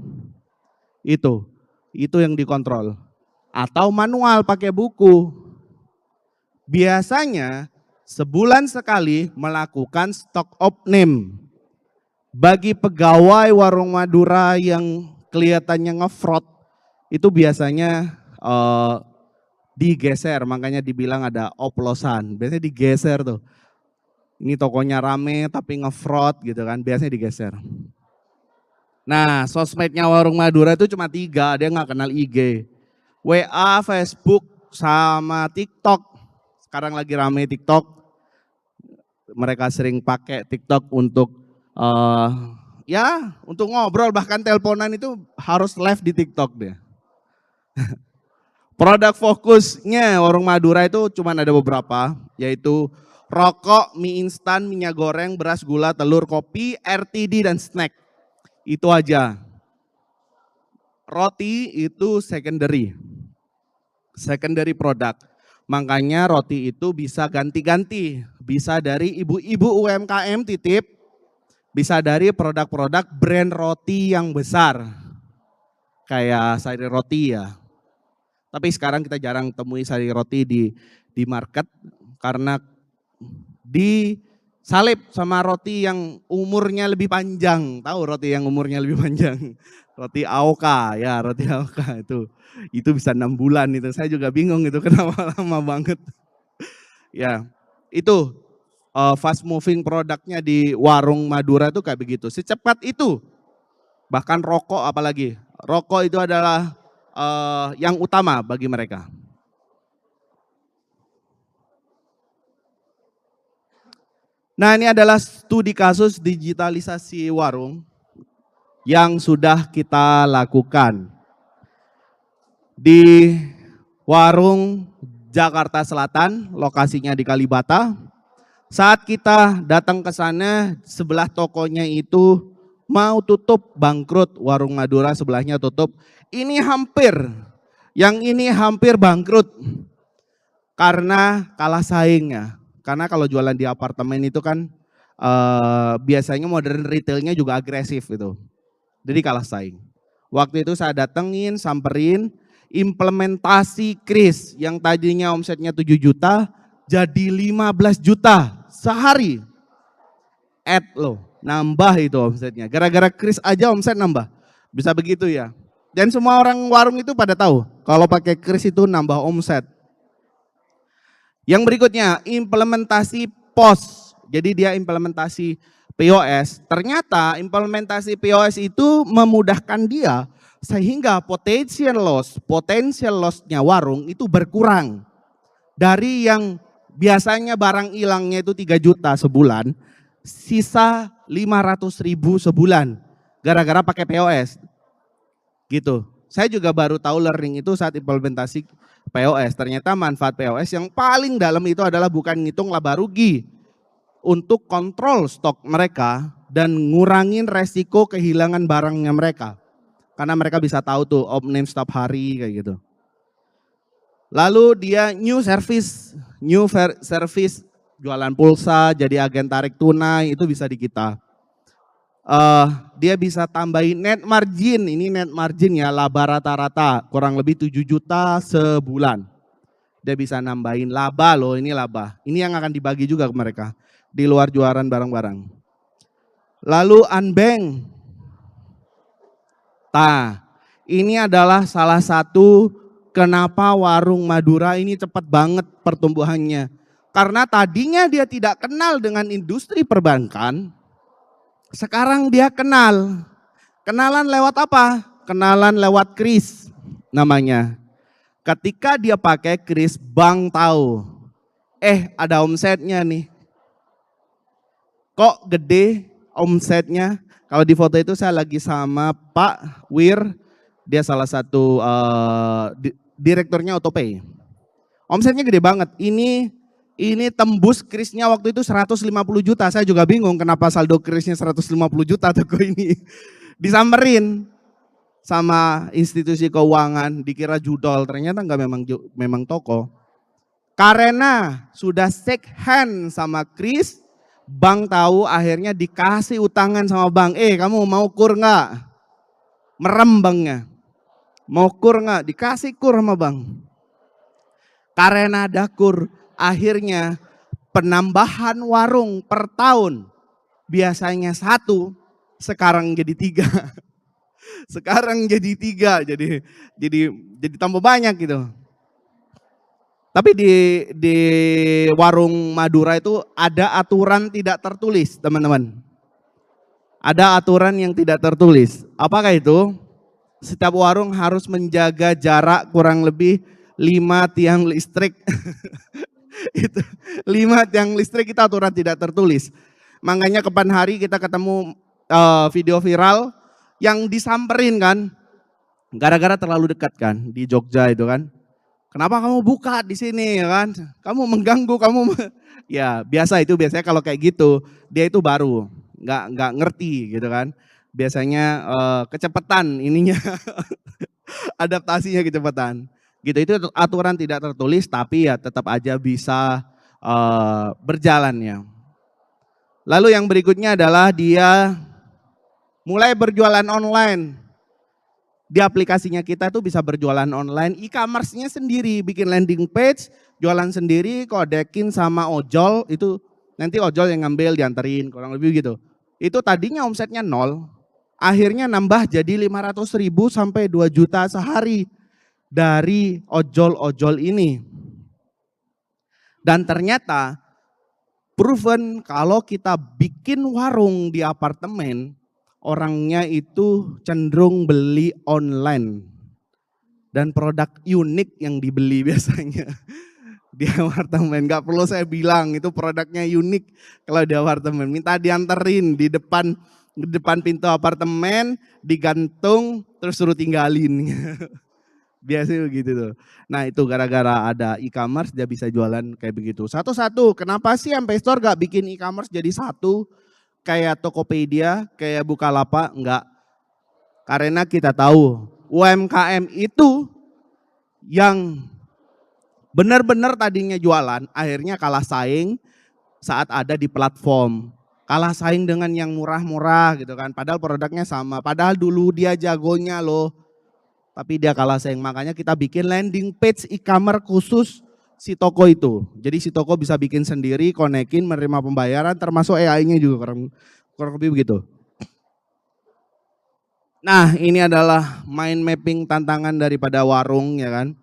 Itu yang dikontrol. Atau manual pakai buku. Biasanya sebulan sekali melakukan stock of name. Bagi pegawai warung Madura yang kelihatannya ngefraud, itu biasanya digeser, makanya dibilang ada oplosan. Biasanya digeser tuh. Ini tokonya rame tapi ngefraud gitu kan, biasanya digeser. Nah, sosmednya warung Madura itu cuma 3, dia nggak kenal IG. WA, Facebook, sama TikTok. Sekarang lagi rame TikTok. Mereka sering pakai TikTok untuk untuk ngobrol, bahkan teleponan itu harus live di TikTok dia. Produk fokusnya warung Madura itu cuma ada beberapa, yaitu rokok, mie instan, minyak goreng, beras, gula, telur, kopi, RTD, dan snack. Itu aja. Roti itu secondary produk. Makanya roti itu bisa ganti-ganti. Bisa dari ibu-ibu UMKM titip, bisa dari produk-produk brand roti yang besar. Kayak Sari Roti ya. Tapi sekarang kita jarang temui Sari Roti di market karena disalip sama roti yang umurnya lebih panjang. Tahu roti yang umurnya lebih panjang? Roti Aoka ya, roti Aoka itu bisa 6 bulan itu. Saya juga bingung itu kenapa lama banget. Ya, itu fast moving produknya di warung Madura itu kayak begitu. Secepat itu. Bahkan rokok apalagi. Rokok itu adalah yang utama bagi mereka. Nah, ini adalah studi kasus digitalisasi warung yang sudah kita lakukan. Di warung Jakarta Selatan, lokasinya di Kalibata. Saat kita datang ke sana, sebelah tokonya itu mau tutup, bangkrut. Warung Madura sebelahnya tutup. Yang ini hampir bangkrut karena kalah saingnya. Karena kalau jualan di apartemen itu kan biasanya modern retailnya juga agresif itu. Jadi kalah saing. Waktu itu saya datengin, samperin, implementasi Kris yang tadinya omsetnya 7 juta jadi 15 juta sehari. Nambah itu omsetnya. Gara-gara Kris aja omset nambah. Bisa begitu ya. Dan semua orang warung itu pada tahu kalau pakai Kris itu nambah omset. Yang berikutnya implementasi POS. Jadi dia implementasi POS. Ternyata implementasi POS itu memudahkan dia sehingga potential loss-nya warung itu berkurang. Dari yang biasanya barang hilangnya itu 3 juta sebulan, sisa 500.000 sebulan gara-gara pakai POS. Gitu. Saya juga baru tahu learning itu saat implementasi POS. Ternyata manfaat POS yang paling dalam itu adalah bukan ngitung laba rugi. Untuk kontrol stok mereka dan ngurangin resiko kehilangan barangnya mereka. Karena mereka bisa tahu tuh off name setiap hari kayak gitu. Lalu dia new service, jualan pulsa, jadi agen tarik tunai, itu bisa di kita. Dia bisa tambahin net margin, ini net margin ya, laba rata-rata kurang lebih 7 juta sebulan. Dia bisa nambahin laba loh, ini laba. Ini yang akan dibagi juga ke mereka di luar jualan barang-barang. Lalu unbank. Nah, ini adalah salah satu kenapa warung Madura ini cepat banget pertumbuhannya. Karena tadinya dia tidak kenal dengan industri perbankan, sekarang dia kenal. Kenalan lewat apa? Kenalan lewat kris namanya. Ketika dia pakai kris, bank tahu. Ada omsetnya nih. Kok gede omsetnya? Kalau di foto itu saya lagi sama Pak Wir, dia salah satu direkturnya Autopay. Omsetnya gede banget. Ini tembus krisnya waktu itu 150 juta. Saya juga bingung kenapa saldo krisnya 150 juta toko ini. Disamperin sama institusi keuangan, dikira judol, ternyata enggak, memang toko. Karena sudah shake hand sama Kris, bank tahu, akhirnya dikasih utangan sama bank. Kamu mau kur enggak? Merem banknya. Mau kur enggak? Dikasih kur sama bank. Karena ada kur, akhirnya penambahan warung per tahun biasanya 1, sekarang jadi 3. Sekarang jadi 3, jadi tambah banyak gitu. Tapi di warung Madura itu ada aturan tidak tertulis, teman-teman. Ada aturan yang tidak tertulis. Apakah itu? Setiap warung harus menjaga jarak kurang lebih 5 tiang listrik. Itu 5 tiang listrik, kita aturan tidak tertulis. Makanya kapan hari kita ketemu video viral yang disamperin kan, gara-gara terlalu dekat kan di Jogja itu kan. Kenapa kamu buka di sini ya kan? Kamu mengganggu, ya biasanya kalau kayak gitu dia itu baru nggak ngerti gitu kan. Biasanya kecepatan ininya adaptasinya kecepatan. Gitu, itu aturan tidak tertulis tapi ya tetap aja bisa berjalan ya. Lalu yang berikutnya adalah dia mulai berjualan online. Di aplikasinya kita tuh bisa berjualan online, e-commerce-nya sendiri, bikin landing page, jualan sendiri, kodekin sama ojol, itu nanti ojol yang ngambil dianterin, kurang lebih gitu. Itu tadinya omsetnya 0, akhirnya nambah jadi 500.000 sampai 2 juta sehari dari ojol-ojol ini. Dan ternyata proven kalau kita bikin warung di apartemen, orangnya itu cenderung beli online. Dan produk unik yang dibeli biasanya di apartemen. Gak perlu saya bilang itu produknya unik kalau di apartemen. Minta dianterin di depan pintu apartemen, digantung terus suruh tinggalin. Biasanya begitu tuh. Nah itu gara-gara ada e-commerce dia bisa jualan kayak begitu. Satu-satu, kenapa sih investor gak bikin e-commerce jadi satu? Kayak Tokopedia, kayak Bukalapak, enggak. Karena kita tahu UMKM itu yang benar-benar tadinya jualan, akhirnya kalah saing saat ada di platform. Kalah saing dengan yang murah-murah gitu kan, padahal produknya sama. Padahal dulu dia jagonya loh, tapi dia kalah saing. Makanya kita bikin landing page e-commerce khusus si toko itu. Jadi si toko bisa bikin sendiri, konekin, menerima pembayaran, termasuk AI-nya juga kurang lebih begitu. Nah ini adalah mind mapping tantangan daripada warung ya kan.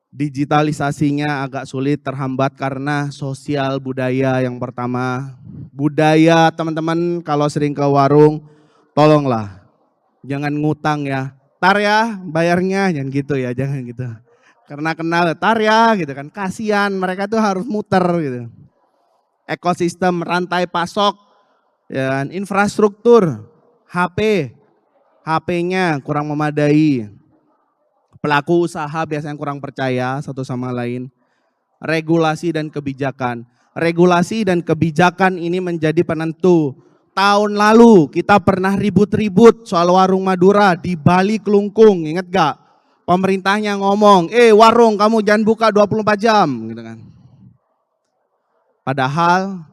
Digitalisasinya agak sulit, terhambat karena sosial budaya yang pertama. Budaya teman-teman kalau sering ke warung, tolonglah jangan ngutang ya. Tar ya bayarnya, jangan gitu ya, jangan gitu. Karena kenal tar ya gitu kan, kasihan mereka tuh harus muter gitu. Ekosistem rantai pasok, ya, infrastruktur, HP-nya kurang memadai. Pelaku usaha biasanya kurang percaya satu sama lain. Regulasi dan kebijakan. Regulasi dan kebijakan ini menjadi penentu. Tahun lalu kita pernah ribut-ribut soal warung Madura di Bali Kelungkung, ingat gak? pemerintahnya ngomong, warung kamu jangan buka 24 jam gitu kan. Padahal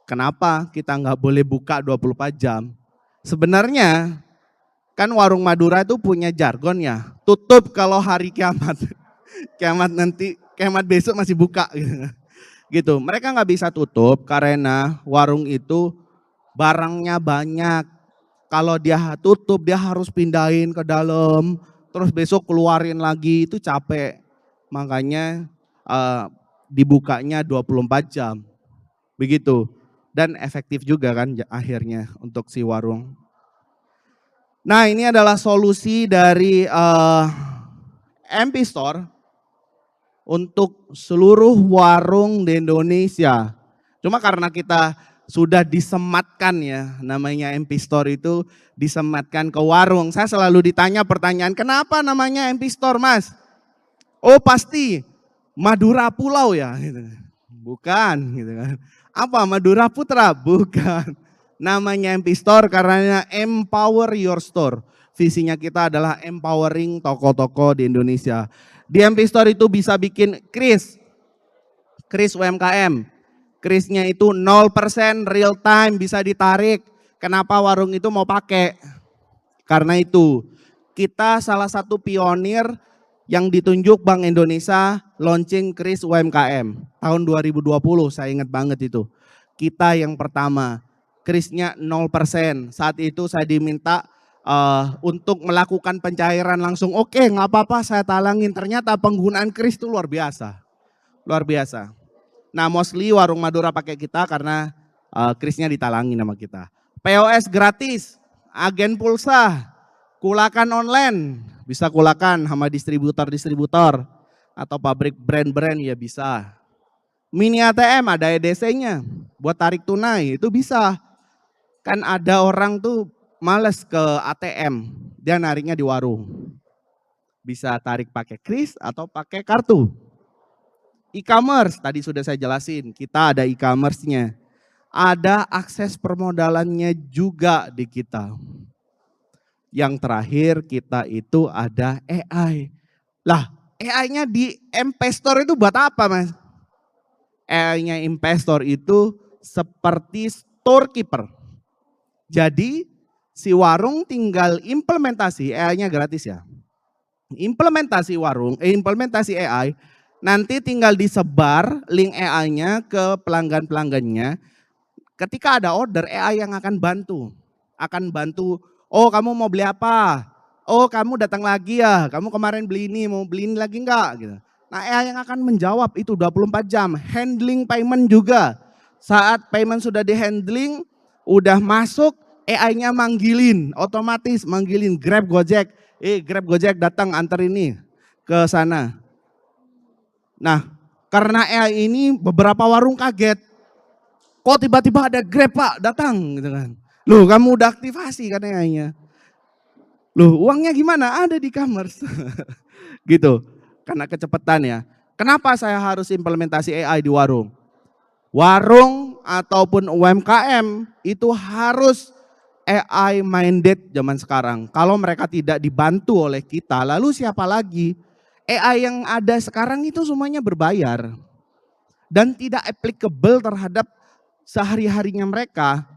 kenapa kita nggak boleh buka 24 jam? Sebenarnya kan warung Madura itu punya jargon ya, tutup kalau hari kiamat. Kiamat nanti, kiamat besok masih buka gitu. Mereka nggak bisa tutup karena warung itu barangnya banyak. Kalau dia tutup dia harus pindahin ke dalam, terus besok keluarin lagi, itu capek. Makanya dibukanya 24 jam. Begitu. Dan efektif juga kan akhirnya untuk si warung. Nah, ini adalah solusi dari MP Store untuk seluruh warung di Indonesia. Cuma karena kita sudah disematkan ya, namanya MP Store itu disematkan ke warung. Saya selalu ditanya pertanyaan, kenapa namanya MP Store Mas? Oh pasti Madura Pulau ya? Bukan gitu kan. Apa Madura Putra? Bukan. Namanya MP Store karena empower your store. Visinya kita adalah empowering toko-toko di Indonesia. Di MP Store itu bisa bikin kris UMKM. Krisnya itu 0% real time, bisa ditarik. Kenapa warung itu mau pakai? Karena itu kita salah satu pionir yang ditunjuk Bank Indonesia launching kris UMKM tahun 2020, saya ingat banget itu. Kita yang pertama, krisnya 0%. Saat itu saya diminta untuk melakukan pencairan langsung. Oke, nggak apa-apa, saya talangin. Ternyata penggunaan kris itu luar biasa. Luar biasa. Nah, mostly warung Madura pakai kita karena krisnya ditalangin sama kita. POS gratis, agen pulsa, kulakan online, bisa kulakan sama distributor atau pabrik brand-brand ya bisa. Mini ATM ada EDC-nya buat tarik tunai, itu bisa. Kan ada orang tuh males ke ATM, dia nariknya di warung. Bisa tarik pakai kris atau pakai kartu. E-commerce, tadi sudah saya jelasin, kita ada e-commerce-nya. Ada akses permodalannya juga di kita. Yang terakhir kita itu ada AI. Lah, AI-nya di MP Store itu buat apa Mas? AI-nya MP Store itu seperti storekeeper. Jadi si warung tinggal implementasi, AI-nya gratis ya. Implementasi AI, nanti tinggal disebar link AI-nya ke pelanggan-pelanggannya. Ketika ada order, AI yang akan bantu. Oh kamu mau beli apa? Oh kamu datang lagi ya, kamu kemarin beli ini, mau beli ini lagi enggak? Gitu. Nah AI yang akan menjawab itu 24 jam. Handling payment juga. Saat payment sudah di-handling, udah masuk, AI-nya manggilin, otomatis manggilin Grab Gojek. Grab Gojek datang antar ini ke sana. Nah, karena AI ini beberapa warung kaget. Kok tiba-tiba ada Grab Pak datang gitu kan. Loh kamu udah aktivasi kan AI-nya. Loh uangnya gimana? Ada di e-commerce. Gitu. Karena kecepatan ya. Kenapa saya harus implementasi AI di warung? Warung ataupun UMKM itu harus AI minded zaman sekarang. Kalau mereka tidak dibantu oleh kita, lalu siapa lagi? AI yang ada sekarang itu semuanya berbayar. Dan tidak applicable terhadap sehari-harinya mereka.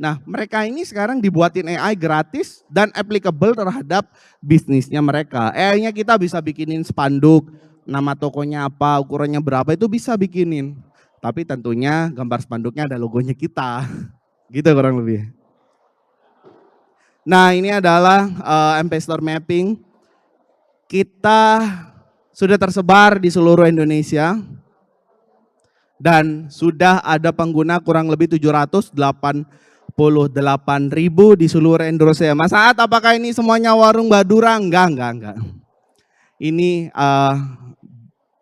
Nah mereka ini sekarang dibuatin AI gratis dan applicable terhadap bisnisnya mereka. AI-nya kita bisa bikinin spanduk, nama tokonya apa, ukurannya berapa itu bisa bikinin. Tapi tentunya gambar spanduknya ada logonya kita. Gitu kurang lebih. Nah ini adalah MP Store Mapping. Kita sudah tersebar di seluruh Indonesia. Dan sudah ada pengguna kurang lebih 788.000 di seluruh Indonesia. Mas Saat apakah ini semuanya warung Madura? Enggak. Ini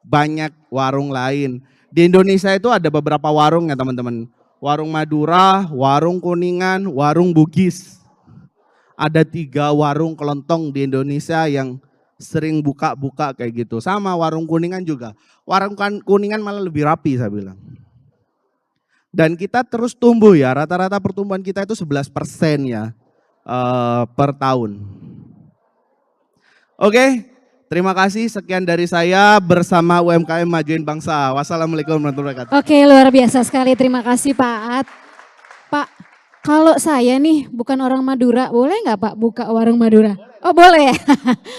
banyak warung lain. Di Indonesia itu ada beberapa warung ya teman-teman. Warung Madura, warung Kuningan, warung Bugis. Ada 3 warung kelontong di Indonesia yang sering buka-buka kayak gitu. Sama warung Kuningan juga. Warung Kuningan malah lebih rapi saya bilang. Dan kita terus tumbuh ya. Rata-rata pertumbuhan kita itu 11% ya per tahun. Oke, terima kasih. Sekian dari saya bersama UMKM Majuin Bangsa. Wassalamualaikum warahmatullahi wabarakatuh. Oke, luar biasa sekali. Terima kasih Pak Aat. Pak, kalau saya nih bukan orang Madura, boleh nggak Pak buka warung Madura? Oh boleh ya,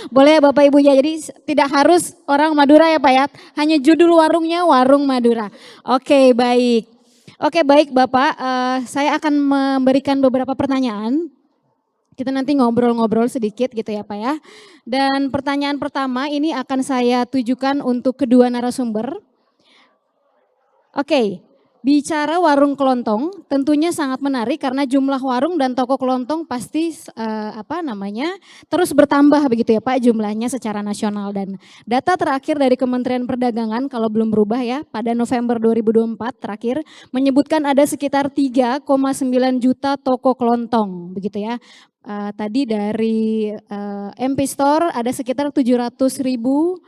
boleh ya Bapak Ibu ya. Jadi tidak harus orang Madura ya Pak ya, hanya judul warungnya Warung Madura. Oke baik, oke baik Bapak, saya akan memberikan beberapa pertanyaan. Kita nanti ngobrol-ngobrol sedikit gitu ya Pak ya. Dan pertanyaan pertama ini akan saya tujukan untuk kedua narasumber. Oke, bicara warung kelontong tentunya sangat menarik karena jumlah warung dan toko kelontong pasti terus bertambah begitu ya Pak jumlahnya secara nasional, dan data terakhir dari Kementerian Perdagangan kalau belum berubah ya pada November 2024 terakhir menyebutkan ada sekitar 3,9 juta toko kelontong begitu ya. Tadi dari MP Store ada sekitar 700.800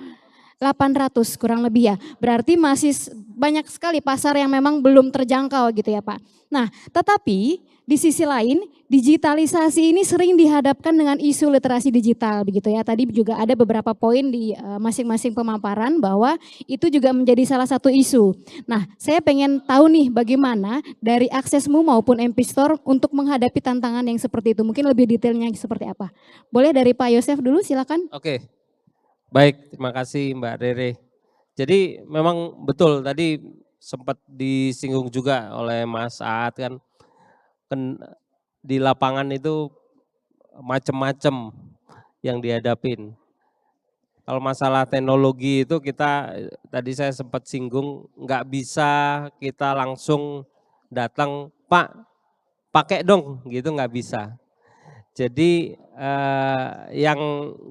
kurang lebih ya. Berarti masih banyak sekali pasar yang memang belum terjangkau gitu ya Pak. Nah tetapi di sisi lain digitalisasi ini sering dihadapkan dengan isu literasi digital begitu ya. Tadi juga ada beberapa poin di masing-masing pemaparan bahwa itu juga menjadi salah satu isu. Nah saya pengen tahu nih bagaimana dari aksesmu maupun MP Store untuk menghadapi tantangan yang seperti itu. Mungkin lebih detailnya seperti apa. Boleh dari Pak Yosef dulu silakan. Oke. Baik, terima kasih Mbak Rere. Jadi memang betul tadi sempat disinggung juga oleh Mas Aat kan di lapangan itu macam-macam yang dihadapin. Kalau masalah teknologi itu kita tadi saya sempat singgung nggak bisa kita langsung datang Pak pakai dong gitu nggak bisa. Jadi yang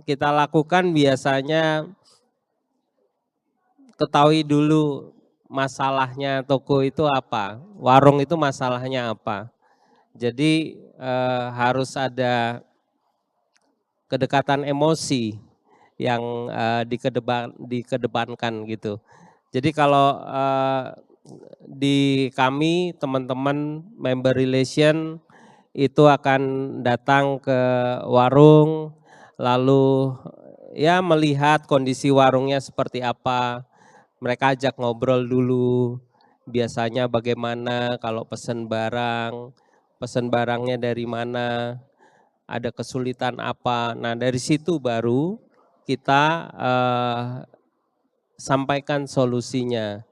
kita lakukan biasanya ketahui dulu masalahnya toko itu apa, warung itu masalahnya apa. Jadi harus ada kedekatan emosi yang dikedepankan gitu. Jadi kalau di kami teman-teman member relation itu akan datang ke warung, lalu ya melihat kondisi warungnya seperti apa, mereka ajak ngobrol dulu, biasanya bagaimana kalau pesan barangnya dari mana, ada kesulitan apa. Nah dari situ baru kita sampaikan solusinya.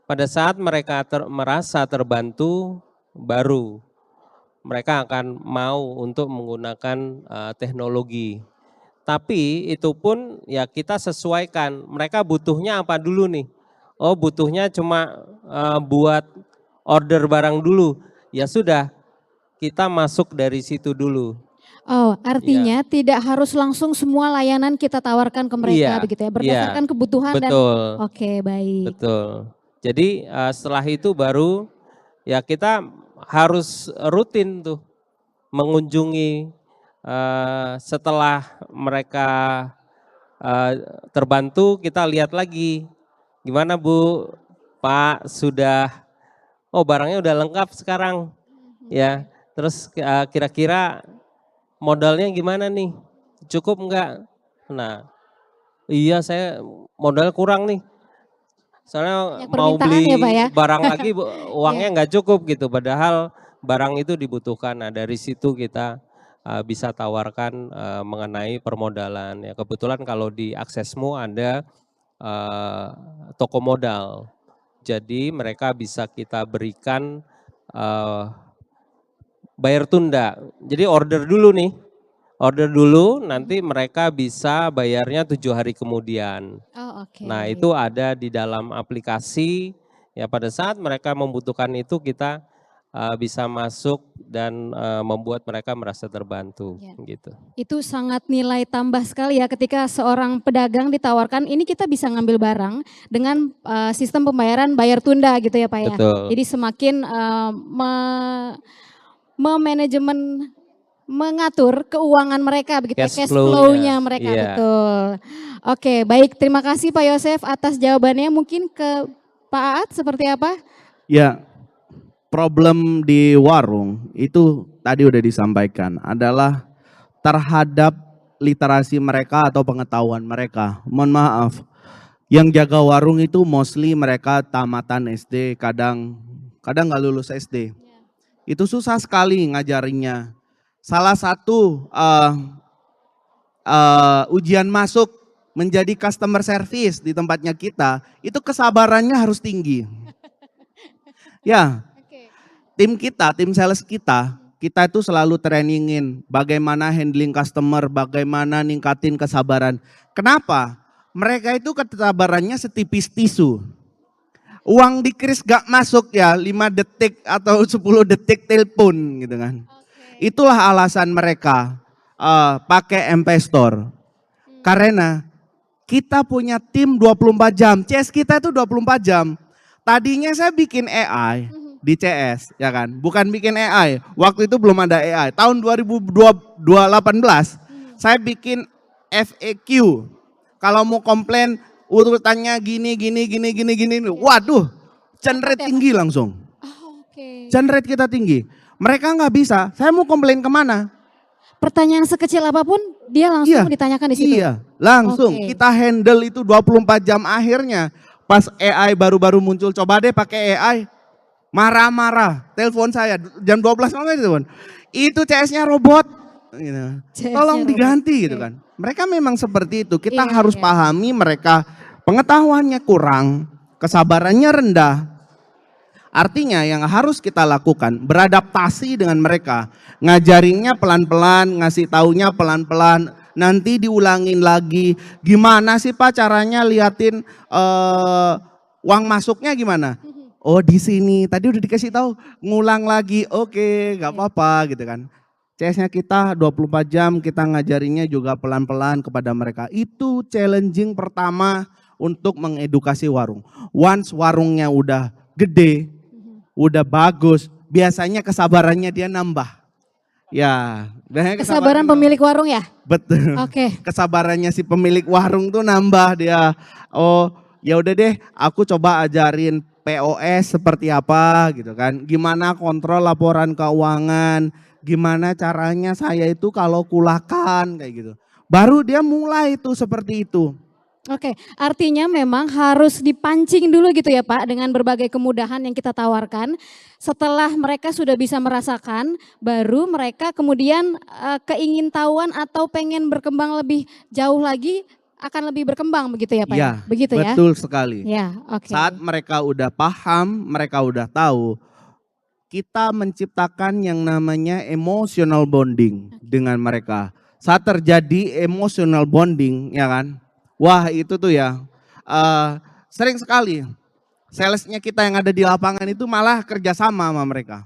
Pada saat mereka merasa terbantu, baru mereka akan mau untuk menggunakan teknologi. Tapi itu pun ya kita sesuaikan, mereka butuhnya apa dulu nih. Oh butuhnya cuma buat order barang dulu, ya sudah kita masuk dari situ dulu. Oh artinya tidak harus langsung semua layanan kita tawarkan ke mereka begitu ya, berdasarkan kebutuhan betul, dan oke baik. Betul, jadi setelah itu baru ya kita harus rutin tuh mengunjungi setelah mereka terbantu, kita lihat lagi gimana Bu, Pak sudah, oh barangnya udah lengkap sekarang ya, terus kira-kira modalnya gimana nih, cukup enggak? Nah iya saya modal kurang nih, soalnya mau beli ya, Pak, ya? barang lagi uangnya nggak cukup gitu, padahal barang itu dibutuhkan. Nah dari situ kita bisa tawarkan mengenai permodalan. Ya kebetulan kalau di Aksesmu ada toko modal, jadi mereka bisa kita berikan bayar tunda. Jadi order dulu nih, nanti mereka bisa bayarnya 7 hari kemudian. Oh, oke. Nah itu ada di dalam aplikasi, ya pada saat mereka membutuhkan itu kita bisa masuk dan membuat mereka merasa terbantu gitu. Itu sangat nilai tambah sekali ya ketika seorang pedagang ditawarkan ini kita bisa ngambil barang dengan sistem pembayaran bayar tunda gitu ya Pak ya. Betul. Jadi semakin memanajemen, mengatur keuangan mereka begitu, cash flow-nya mereka betul. Oke, baik, terima kasih Pak Yosef atas jawabannya. Mungkin ke Pak Aat seperti apa? Ya, problem di warung itu tadi udah disampaikan adalah terhadap literasi mereka atau pengetahuan mereka. Mohon maaf, yang jaga warung itu mostly mereka tamatan SD, kadang nggak lulus SD. Itu susah sekali ngajarinnya. Salah satu ujian masuk menjadi customer service di tempatnya kita, itu kesabarannya harus tinggi. Ya, tim kita, tim sales kita itu selalu trainingin bagaimana handling customer, bagaimana ningkatin kesabaran. Kenapa? Mereka itu kesabarannya setipis tisu. Uang di kris gak masuk ya 5 detik atau 10 detik telepon gitu kan. Itulah alasan mereka pakai M-Store. Karena kita punya tim 24 jam, CS kita itu 24 jam. Tadinya saya bikin AI di CS, ya kan? Bukan bikin AI, waktu itu belum ada AI. Tahun 2018 saya bikin FAQ. Kalau mau komplain urutannya gini. Waduh, churn rate tinggi langsung. Churn rate kita tinggi. Mereka nggak bisa, saya mau komplain kemana? Pertanyaan sekecil apapun dia langsung ditanyakan di situ. Iya, langsung kita handle itu 24 jam. Akhirnya pas AI baru-baru muncul, coba deh pakai AI. Marah-marah, telepon saya jam 12 malam itu CS-nya robot. Gitu. Tolong diganti gitu kan. Mereka memang seperti itu. Kita harus pahami mereka pengetahuannya kurang, kesabarannya rendah. Artinya yang harus kita lakukan beradaptasi dengan mereka, ngajarinnya pelan-pelan, ngasih taunya pelan-pelan, nanti diulangin lagi. Gimana sih Pak caranya liatin uang masuknya gimana? Oh di sini, tadi udah dikasih tahu, ngulang lagi, oke, gak apa-apa gitu kan. CS-nya kita 24 jam, kita ngajarinnya juga pelan-pelan kepada mereka. Itu challenging pertama untuk mengedukasi warung. Once warungnya udah gede, udah bagus, biasanya kesabarannya dia nambah. Ya, kesabaran pemilik warung ya? Betul. Kesabarannya si pemilik warung tuh nambah dia. Oh, ya udah deh, aku coba ajarin POS seperti apa gitu kan. Gimana kontrol laporan keuangan, gimana caranya saya itu kalau kulakan kayak gitu. Baru dia mulai itu seperti itu. Oke, artinya memang harus dipancing dulu gitu ya Pak dengan berbagai kemudahan yang kita tawarkan. Setelah mereka sudah bisa merasakan, baru mereka kemudian keingintahuan atau pengen berkembang lebih jauh lagi akan lebih berkembang begitu ya Pak? Ya, begitu ya? Betul sekali. Ya, Saat mereka udah paham, mereka udah tahu, kita menciptakan yang namanya emotional bonding dengan mereka. Saat terjadi emotional bonding, ya kan? Wah itu tuh ya, sering sekali salesnya kita yang ada di lapangan itu malah kerjasama sama mereka.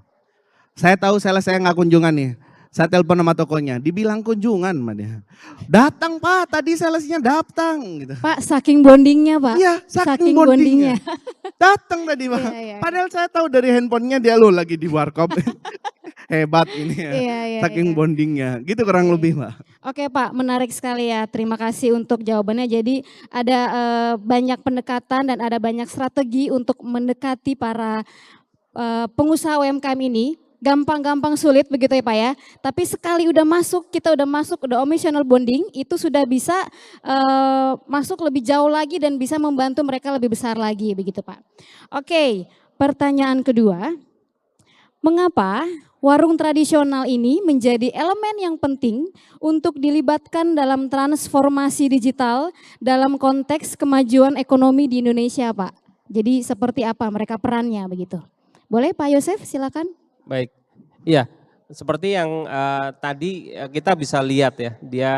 Saya tahu sales saya nggak kunjungan nih, saya telepon sama tokonya, dibilang kunjungan sama dia. Datang Pak, tadi salesnya datang. Gitu. Pak saking bondingnya Pak. Iya saking bondingnya. Datang tadi Pak, padahal saya tahu dari handphonenya dia loh lagi di warkop. Hebat ini ya, saking bondingnya, gitu kurang lebih Pak. Oke Pak, menarik sekali ya, terima kasih untuk jawabannya. Jadi ada banyak pendekatan dan ada banyak strategi untuk mendekati para pengusaha UMKM ini. Gampang-gampang sulit begitu ya Pak ya, tapi sekali udah masuk, kita udah masuk, udah emotional bonding, itu sudah bisa masuk lebih jauh lagi dan bisa membantu mereka lebih besar lagi begitu Pak. Oke, pertanyaan kedua, mengapa warung tradisional ini menjadi elemen yang penting untuk dilibatkan dalam transformasi digital dalam konteks kemajuan ekonomi di Indonesia Pak? Jadi seperti apa mereka perannya begitu? Boleh Pak Yosef silakan. Baik, iya seperti yang tadi kita bisa lihat ya, dia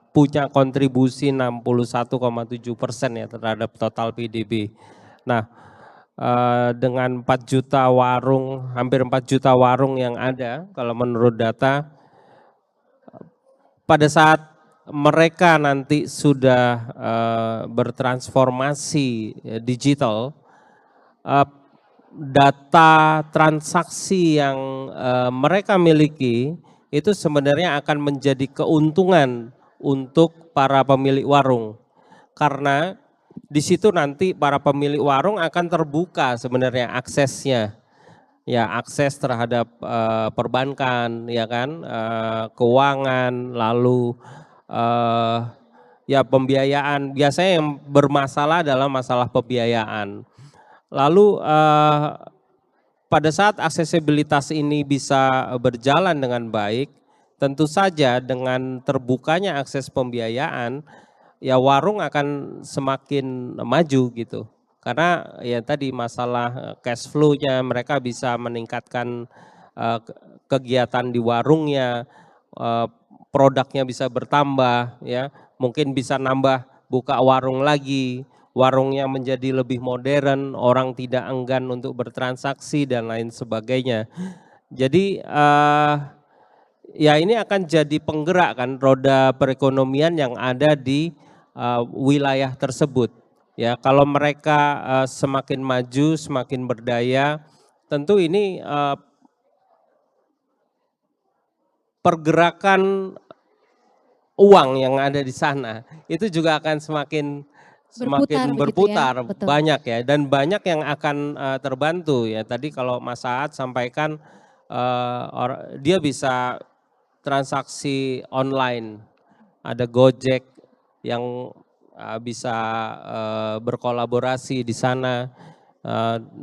punya kontribusi 61,7% ya terhadap total PDB. Nah, dengan 4 juta warung, hampir 4 juta warung yang ada, kalau menurut data, pada saat mereka nanti sudah bertransformasi digital, data transaksi yang mereka miliki itu sebenarnya akan menjadi keuntungan untuk para pemilik warung, karena di situ nanti para pemilik warung akan terbuka sebenarnya aksesnya, ya akses terhadap perbankan, ya kan, keuangan, lalu eh, ya pembiayaan. Biasanya yang bermasalah adalah masalah pembiayaan. Lalu pada saat aksesibilitas ini bisa berjalan dengan baik, tentu saja dengan terbukanya akses pembiayaan, ya warung akan semakin maju gitu. Karena ya tadi masalah cash flow-nya, mereka bisa meningkatkan kegiatan di warungnya, produknya bisa bertambah, ya mungkin bisa nambah buka warung lagi, warungnya menjadi lebih modern, orang tidak enggan untuk bertransaksi dan lain sebagainya. Jadi ya ini akan jadi penggerak kan roda perekonomian yang ada di wilayah tersebut. Ya, kalau mereka semakin maju, semakin berdaya, tentu ini pergerakan uang yang ada di sana itu juga akan semakin berputar begitu ya? banyak ya, dan banyak yang akan terbantu ya. Tadi kalau Mas Saad sampaikan dia bisa transaksi online, ada Gojek yang bisa berkolaborasi di sana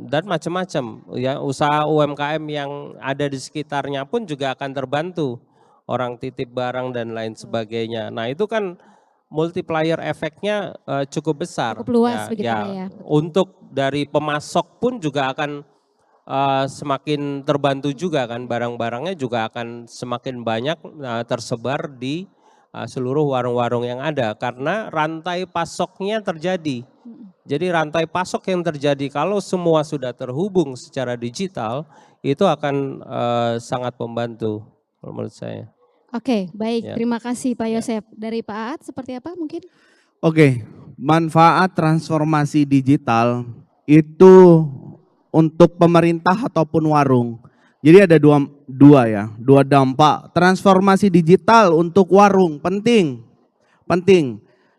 dan macam-macam ya. Usaha UMKM yang ada di sekitarnya pun juga akan terbantu, orang titip barang dan lain sebagainya. Nah itu kan multiplier efeknya cukup besar. Cukup luas ya, begitu ya. ya. Untuk dari pemasok pun juga akan semakin terbantu juga kan, barang-barangnya juga akan semakin banyak tersebar di seluruh warung-warung yang ada karena rantai pasoknya terjadi. Jadi rantai pasok yang terjadi kalau semua sudah terhubung secara digital itu akan sangat membantu menurut saya. Oke, baik. Ya. Terima kasih Pak Yosep. Dari Pak Aat seperti apa mungkin? Oke, manfaat transformasi digital itu untuk pemerintah ataupun warung. Jadi ada dua dampak. Transformasi digital untuk warung penting.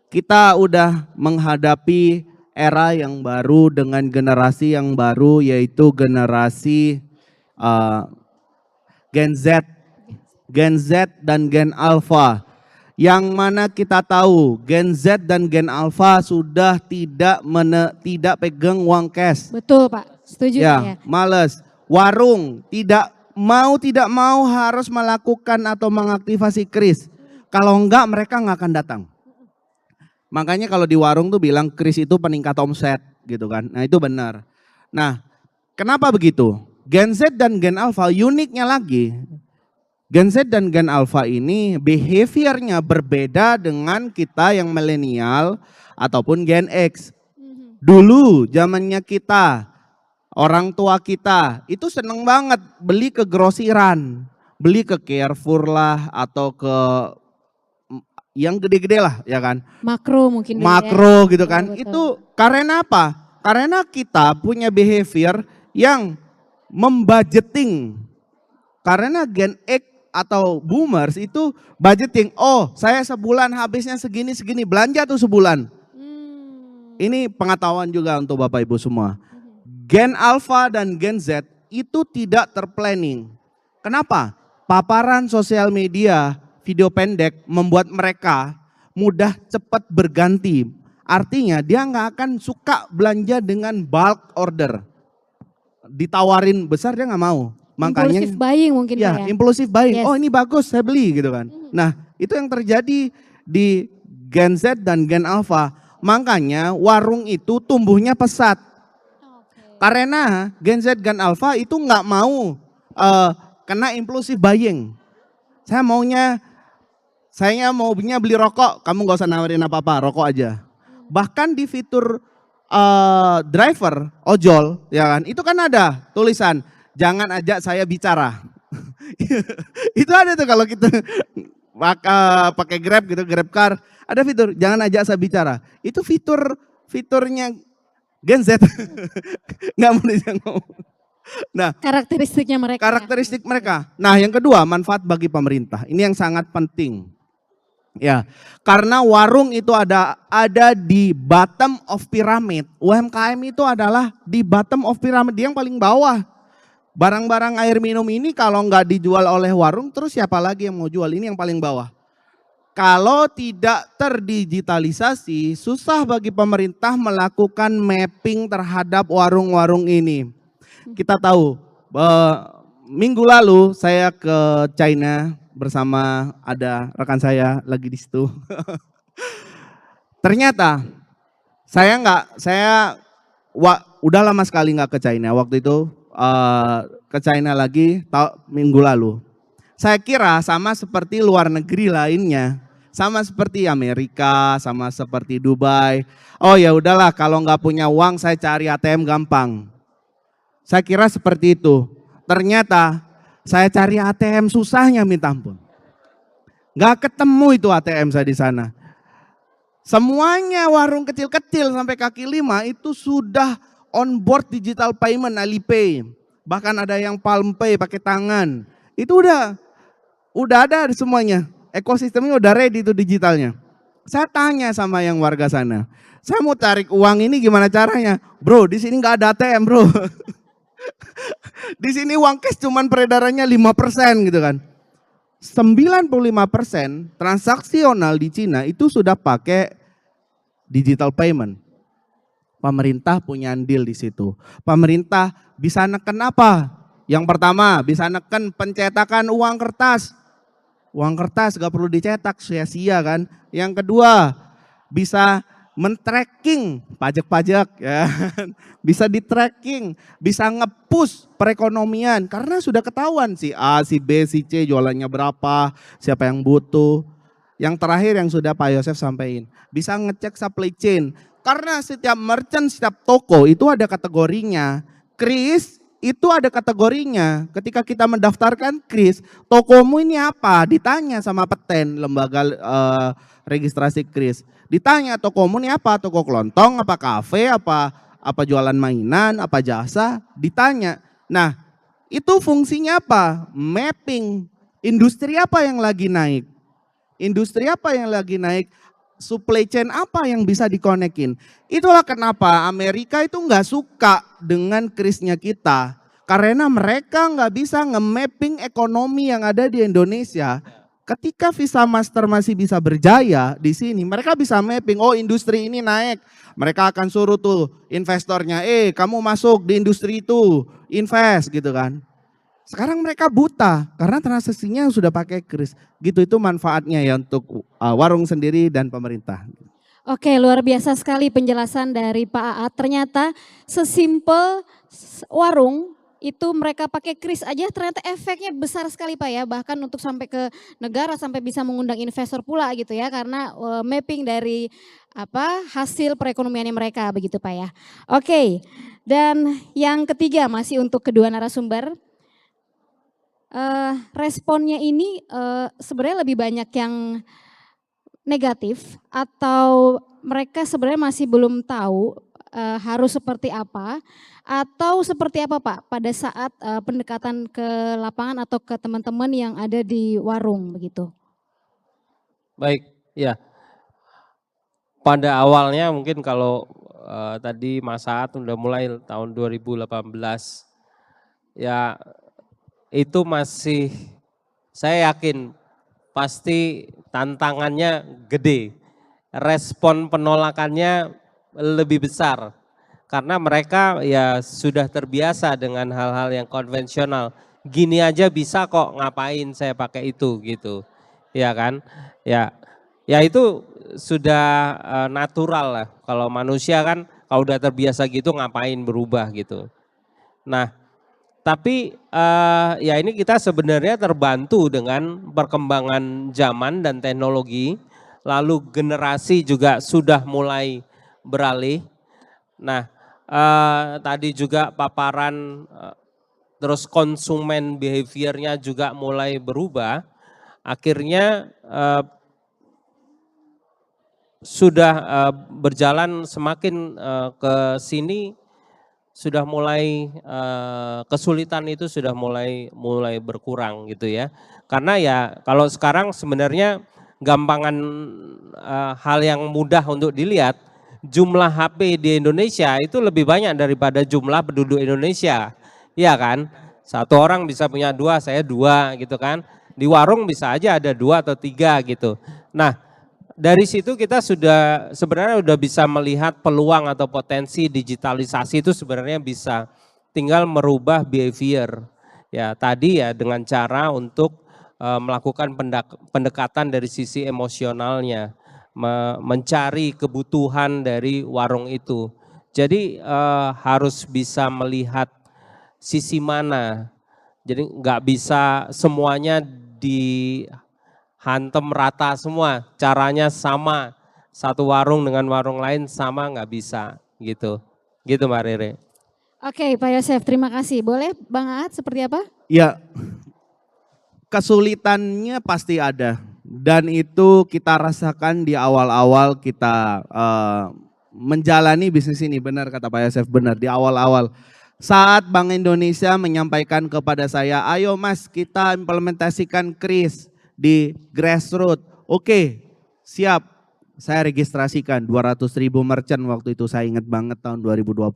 Kita udah menghadapi era yang baru dengan generasi yang baru, yaitu generasi Gen Z dan Gen Alpha. Yang mana kita tahu Gen Z dan Gen Alpha sudah tidak pegang uang cash. Betul Pak, setuju saya. Males. Warung tidak mau harus melakukan atau mengaktifasi kris. Kalau enggak mereka nggak akan datang. Makanya kalau di warung tuh bilang kris itu peningkat omset gitu kan. Nah itu benar. Nah kenapa begitu? Gen Z dan Gen Alpha uniknya lagi. Gen Z dan Gen Alpha ini behaviornya berbeda dengan kita yang milenial ataupun Gen X. Dulu zamannya kita, orang tua kita itu seneng banget beli ke grosiran, beli ke Carrefour lah atau ke yang gede-gede lah ya kan. Makro mungkin. Makro ya. gitu kan. Betul. Itu karena apa? Karena kita punya behavior yang membudgeting. Karena Gen X atau boomers itu budgeting, oh saya sebulan habisnya segini belanja tuh sebulan. Ini pengetahuan juga untuk Bapak Ibu semua. Gen Alpha dan Gen Z itu tidak terplanning. Kenapa? Paparan sosial media, video pendek membuat mereka mudah cepat berganti. Artinya dia nggak akan suka belanja dengan bulk order. Ditawarin besar dia nggak mau. Makanya impulsive buying mungkin ya. Impulsive buying. Yes. Oh ini bagus saya beli gitu kan. Nah itu yang terjadi di Gen Z dan Gen Alpha. Makanya warung itu tumbuhnya pesat. Karena Gen Z Gen Alpha itu nggak mau kena impulsive buying. Saya maunya beli rokok, kamu nggak usah nawarin apa-apa, rokok aja. Bahkan di fitur driver ojol ya kan, itu kan ada tulisan jangan ajak saya bicara. Itu ada tuh kalau kita pakai Grab gitu, Grab Car, ada fitur jangan ajak saya bicara. Itu fiturnya Gen Z. Nggak boleh ngomong. Nah, karakteristiknya mereka. Karakteristik mereka. Nah, yang kedua, manfaat bagi pemerintah. Ini yang sangat penting. Ya, karena warung itu ada di bottom of pyramid. UMKM itu adalah di bottom of pyramid, dia yang paling bawah. Barang-barang air minum ini kalau nggak dijual oleh warung, terus siapa lagi yang mau jual? Ini yang paling bawah. Kalau tidak terdigitalisasi, susah bagi pemerintah melakukan mapping terhadap warung-warung ini. Kita tahu, minggu lalu saya ke China bersama ada rekan saya lagi di situ. Ternyata udah lama sekali nggak ke China. Waktu itu ke China lagi minggu lalu. Saya kira sama seperti luar negeri lainnya, sama seperti Amerika, sama seperti Dubai. Oh ya udahlah, kalau nggak punya uang saya cari ATM gampang. Saya kira seperti itu. Ternyata saya cari ATM susahnya minta ampun. Nggak ketemu itu ATM saya di sana. Semuanya warung kecil-kecil sampai kaki lima itu sudah on board digital payment, Alipay. Bahkan ada yang PalmPay pakai tangan. Itu udah ada semuanya. Ekosistemnya udah ready itu digitalnya. Saya tanya sama yang warga sana. Saya mau tarik uang ini gimana caranya? Bro, di sini nggak ada ATM, bro. Di sini uang cash cuman peredarannya 5% gitu kan. 95% transaksional di Cina itu sudah pakai digital payment. Pemerintah punya andil di situ. Pemerintah bisa neken apa? Yang pertama bisa neken pencetakan uang kertas. Uang kertas gak perlu dicetak, sia-sia kan. Yang kedua bisa men-tracking pajak-pajak ya. Bisa di-tracking, bisa nge-push perekonomian karena sudah ketahuan si A, si B, si C jualannya berapa, siapa yang butuh. Yang terakhir yang sudah Pak Yosef sampaikan, bisa ngecek supply chain karena setiap merchant, setiap toko itu ada kategorinya. Kris itu ada kategorinya. Ketika kita mendaftarkan kris, tokomu ini apa? Ditanya sama peten, lembaga registrasi kris. Ditanya tokomu ini apa? Toko kelontong, apa kafe, apa jualan mainan, apa jasa? Ditanya. Nah, itu fungsinya apa? Mapping. Industri apa yang lagi naik? Industri apa yang lagi naik? Supply chain apa yang bisa dikonekin? Itulah kenapa Amerika itu nggak suka dengan krisnya kita. Karena mereka nggak bisa nge-mapping ekonomi yang ada di Indonesia. Ketika Visa Master masih bisa berjaya di sini, mereka bisa mapping, oh industri ini naik. Mereka akan suruh tuh investornya, kamu masuk di industri itu, invest gitu kan. Sekarang mereka buta karena transaksinya sudah pakai kris. Gitu itu manfaatnya ya untuk warung sendiri dan pemerintah. Oke, luar biasa sekali penjelasan dari Pak Aat. Ternyata sesimpel warung itu mereka pakai kris aja ternyata efeknya besar sekali Pak ya. Bahkan untuk sampai ke negara sampai bisa mengundang investor pula gitu ya. Karena mapping dari hasil perekonomiannya mereka begitu Pak ya. Oke, dan yang ketiga masih untuk kedua narasumber. Responnya ini sebenarnya lebih banyak yang negatif atau mereka sebenarnya masih belum tahu harus seperti apa atau seperti apa Pak pada saat pendekatan ke lapangan atau ke teman-teman yang ada di warung begitu. Baik, ya. Pada awalnya mungkin kalau tadi Mas Saat udah mulai tahun 2018 ya itu masih saya yakin pasti tantangannya gede. Respon penolakannya lebih besar. Karena mereka ya sudah terbiasa dengan hal-hal yang konvensional. Gini aja bisa kok, ngapain saya pakai itu gitu. Ya kan? Ya itu sudah natural lah. Kalau manusia kan kalau udah terbiasa gitu ngapain berubah gitu. Nah, tapi ya ini kita sebenarnya terbantu dengan perkembangan zaman dan teknologi, lalu generasi juga sudah mulai beralih. Nah tadi juga paparan terus konsumen behaviornya juga mulai berubah, akhirnya sudah berjalan semakin ke sini. Sudah mulai kesulitan itu sudah mulai berkurang gitu ya. Karena ya kalau sekarang sebenarnya gampangan hal yang mudah untuk dilihat, jumlah HP di Indonesia itu lebih banyak daripada jumlah penduduk Indonesia. Iya kan? Satu orang bisa punya dua, saya dua gitu kan. Di warung bisa aja ada 2 atau 3 gitu. Nah, dari situ kita sebenarnya sudah bisa melihat peluang atau potensi digitalisasi itu sebenarnya bisa tinggal merubah behavior. Ya, tadi ya dengan cara untuk melakukan pendekatan dari sisi emosionalnya, mencari kebutuhan dari warung itu. Jadi harus bisa melihat sisi mana. Jadi nggak bisa semuanya dihantem rata semua, caranya sama. Satu warung dengan warung lain sama nggak bisa gitu. Gitu Mbak Rere. Oke Pak Yosef, terima kasih. Boleh Bang Aat seperti apa? Ya, kesulitannya pasti ada. Dan itu kita rasakan di awal-awal kita menjalani bisnis ini. Benar kata Pak Yosef, benar di awal-awal. Saat Bank Indonesia menyampaikan kepada saya, ayo mas kita implementasikan KRIS di grassroots. Oke, siap. Saya registrasikan 200.000 merchant waktu itu, saya ingat banget tahun 2020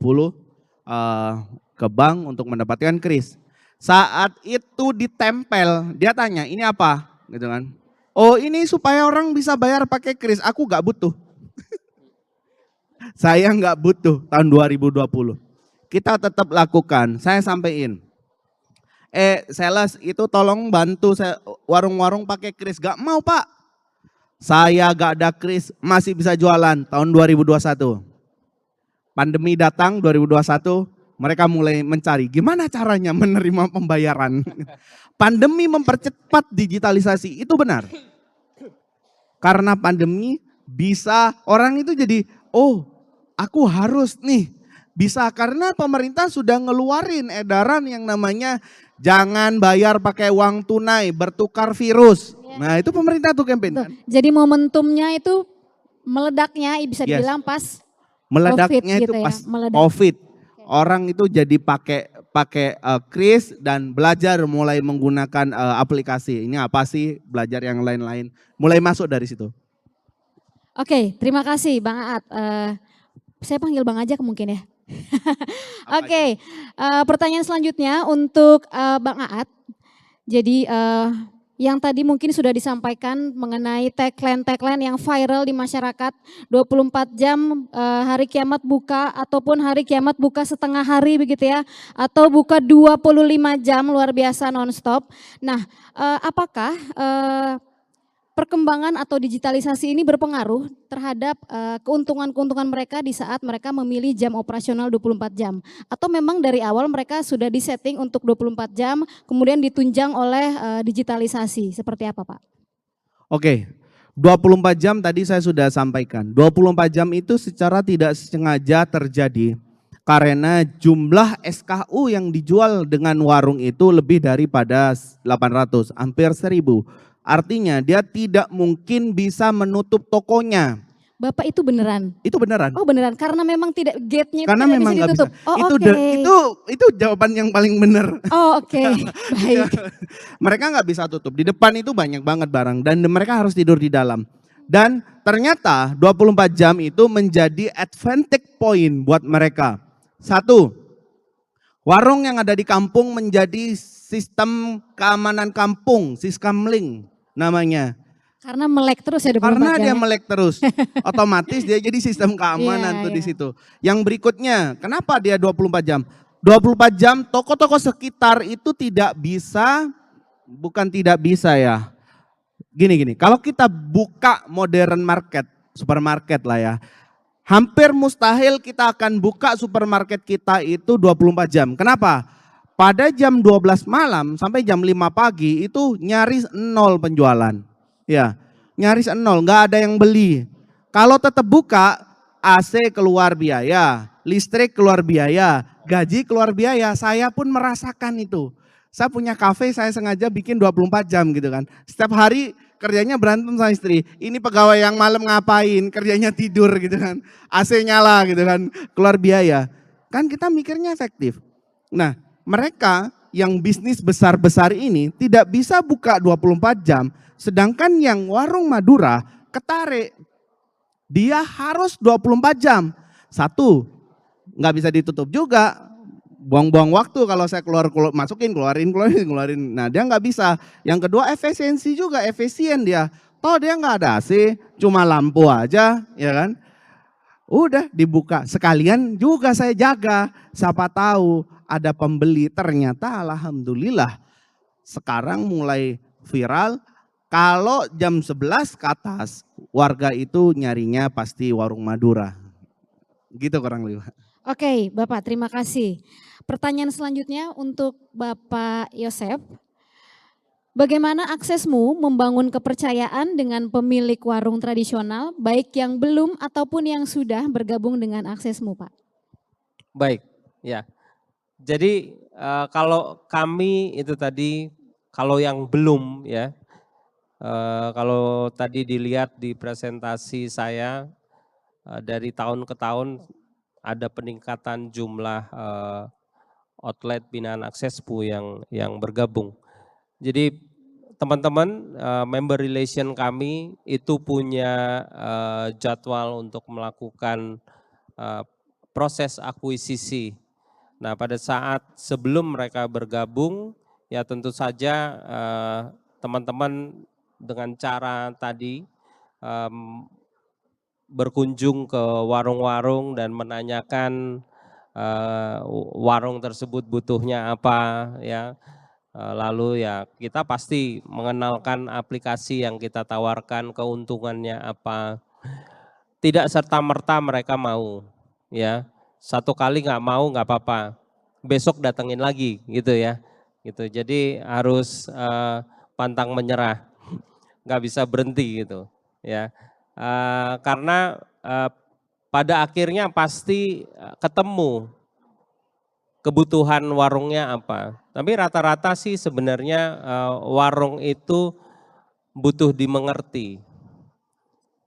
ke bank untuk mendapatkan KRIS. Saat itu ditempel, dia tanya ini apa gitu kan. Oh ini supaya orang bisa bayar pakai KRIS, aku gak butuh. Saya gak butuh tahun 2020. Kita tetap lakukan, saya sampein. Sales itu tolong bantu saya warung-warung pakai KRIS. Gak mau pak, saya gak ada KRIS masih bisa jualan tahun 2021. Pandemi datang 2021, mereka mulai mencari gimana caranya menerima pembayaran. Pandemi mempercepat digitalisasi, itu benar. Karena pandemi bisa orang itu jadi, oh aku harus nih. Bisa karena pemerintah sudah ngeluarin edaran yang namanya jangan bayar pakai uang tunai, bertukar virus. Nah itu pemerintah tuh campaign kan. Jadi momentumnya itu meledaknya bisa dibilang pas meledaknya COVID itu gitu pas ya, meledak. COVID. Orang itu jadi pakai KRIS dan belajar mulai menggunakan aplikasi. Ini apa sih, belajar yang lain-lain. Mulai masuk dari situ. Oke, terima kasih Bang Aat. Saya panggil Bang aja mungkin ya. Oke, pertanyaan selanjutnya untuk Bang Aat. Jadi yang tadi mungkin sudah disampaikan mengenai tagline yang viral di masyarakat, 24 jam hari kiamat buka ataupun hari kiamat buka setengah hari begitu ya, atau buka 25 jam luar biasa nonstop. Nah, apakah perkembangan atau digitalisasi ini berpengaruh terhadap keuntungan-keuntungan mereka di saat mereka memilih jam operasional 24 jam? Atau memang dari awal mereka sudah disetting untuk 24 jam kemudian ditunjang oleh digitalisasi? Seperti apa Pak? Oke, 24 jam tadi saya sudah sampaikan. 24 jam itu secara tidak sengaja terjadi karena jumlah SKU yang dijual dengan warung itu lebih daripada 800, hampir 1000. Artinya dia tidak mungkin bisa menutup tokonya. Bapak itu beneran? Itu beneran. Oh beneran, karena memang tidak gate-nya karena tidak memang bisa ditutup. Bisa. Oh, itu jawaban yang paling benar. Oh oke, baik. Mereka nggak bisa tutup. Di depan itu banyak banget barang dan mereka harus tidur di dalam. Dan ternyata 24 jam itu menjadi advantage point buat mereka. Satu, warung yang ada di kampung menjadi sistem keamanan kampung, Siskamling namanya. Karena melek terus ya 24 Karena jam. dia melek terus, otomatis dia jadi sistem keamanan tuh di situ. Yang berikutnya, kenapa dia 24 jam? 24 jam toko-toko sekitar itu tidak bisa, bukan tidak bisa ya. Gini, kalau kita buka modern market, supermarket lah ya. Hampir mustahil kita akan buka supermarket kita itu 24 jam. Kenapa? Pada jam 12 malam sampai jam 5 pagi itu nyaris nol penjualan. Ya, nyaris nol, nggak ada yang beli. Kalau tetap buka, AC keluar biaya, listrik keluar biaya, gaji keluar biaya. Saya pun merasakan itu. Saya punya kafe, saya sengaja bikin 24 jam gitu kan. Setiap hari kerjanya berantem sama istri. Ini pegawai yang malam ngapain, kerjanya tidur gitu kan. AC nyala gitu kan, keluar biaya. Kan kita mikirnya efektif. Nah, mereka yang bisnis besar-besar ini tidak bisa buka 24 jam, sedangkan yang warung Madura ketarik, dia harus 24 jam. Satu, nggak bisa ditutup juga, buang-buang waktu kalau saya masukin, keluarin. Nah dia nggak bisa. Yang kedua efisiensi juga, efisien dia. Toh dia nggak ada AC, cuma lampu aja, ya kan? Udah dibuka. Sekalian juga saya jaga. Siapa tahu ada pembeli. Ternyata alhamdulillah sekarang mulai viral. Kalau jam 11 ke atas, warga itu nyarinya pasti warung Madura. Gitu kurang lebih. Oke, Bapak, terima kasih. Pertanyaan selanjutnya untuk Bapak Yosef. Bagaimana aksesmu membangun kepercayaan dengan pemilik warung tradisional, baik yang belum ataupun yang sudah bergabung dengan aksesmu, Pak? Baik, ya. Jadi kalau kami itu tadi, kalau yang belum ya, kalau tadi dilihat di presentasi saya dari tahun ke tahun ada peningkatan jumlah outlet binaan Aksesmu yang bergabung. Jadi teman-teman member relation kami itu punya jadwal untuk melakukan proses akuisisi. Nah, pada saat sebelum mereka bergabung, ya tentu saja teman-teman dengan cara tadi berkunjung ke warung-warung dan menanyakan warung tersebut butuhnya apa, ya. Lalu ya kita pasti mengenalkan aplikasi yang kita tawarkan, keuntungannya apa. Tidak serta-merta mereka mau, ya. Satu kali nggak mau nggak apa-apa, besok datengin lagi gitu ya. Gitu. Jadi harus pantang menyerah, nggak bisa berhenti gitu ya. Karena pada akhirnya pasti ketemu kebutuhan warungnya apa. Tapi rata-rata sih sebenarnya warung itu butuh dimengerti.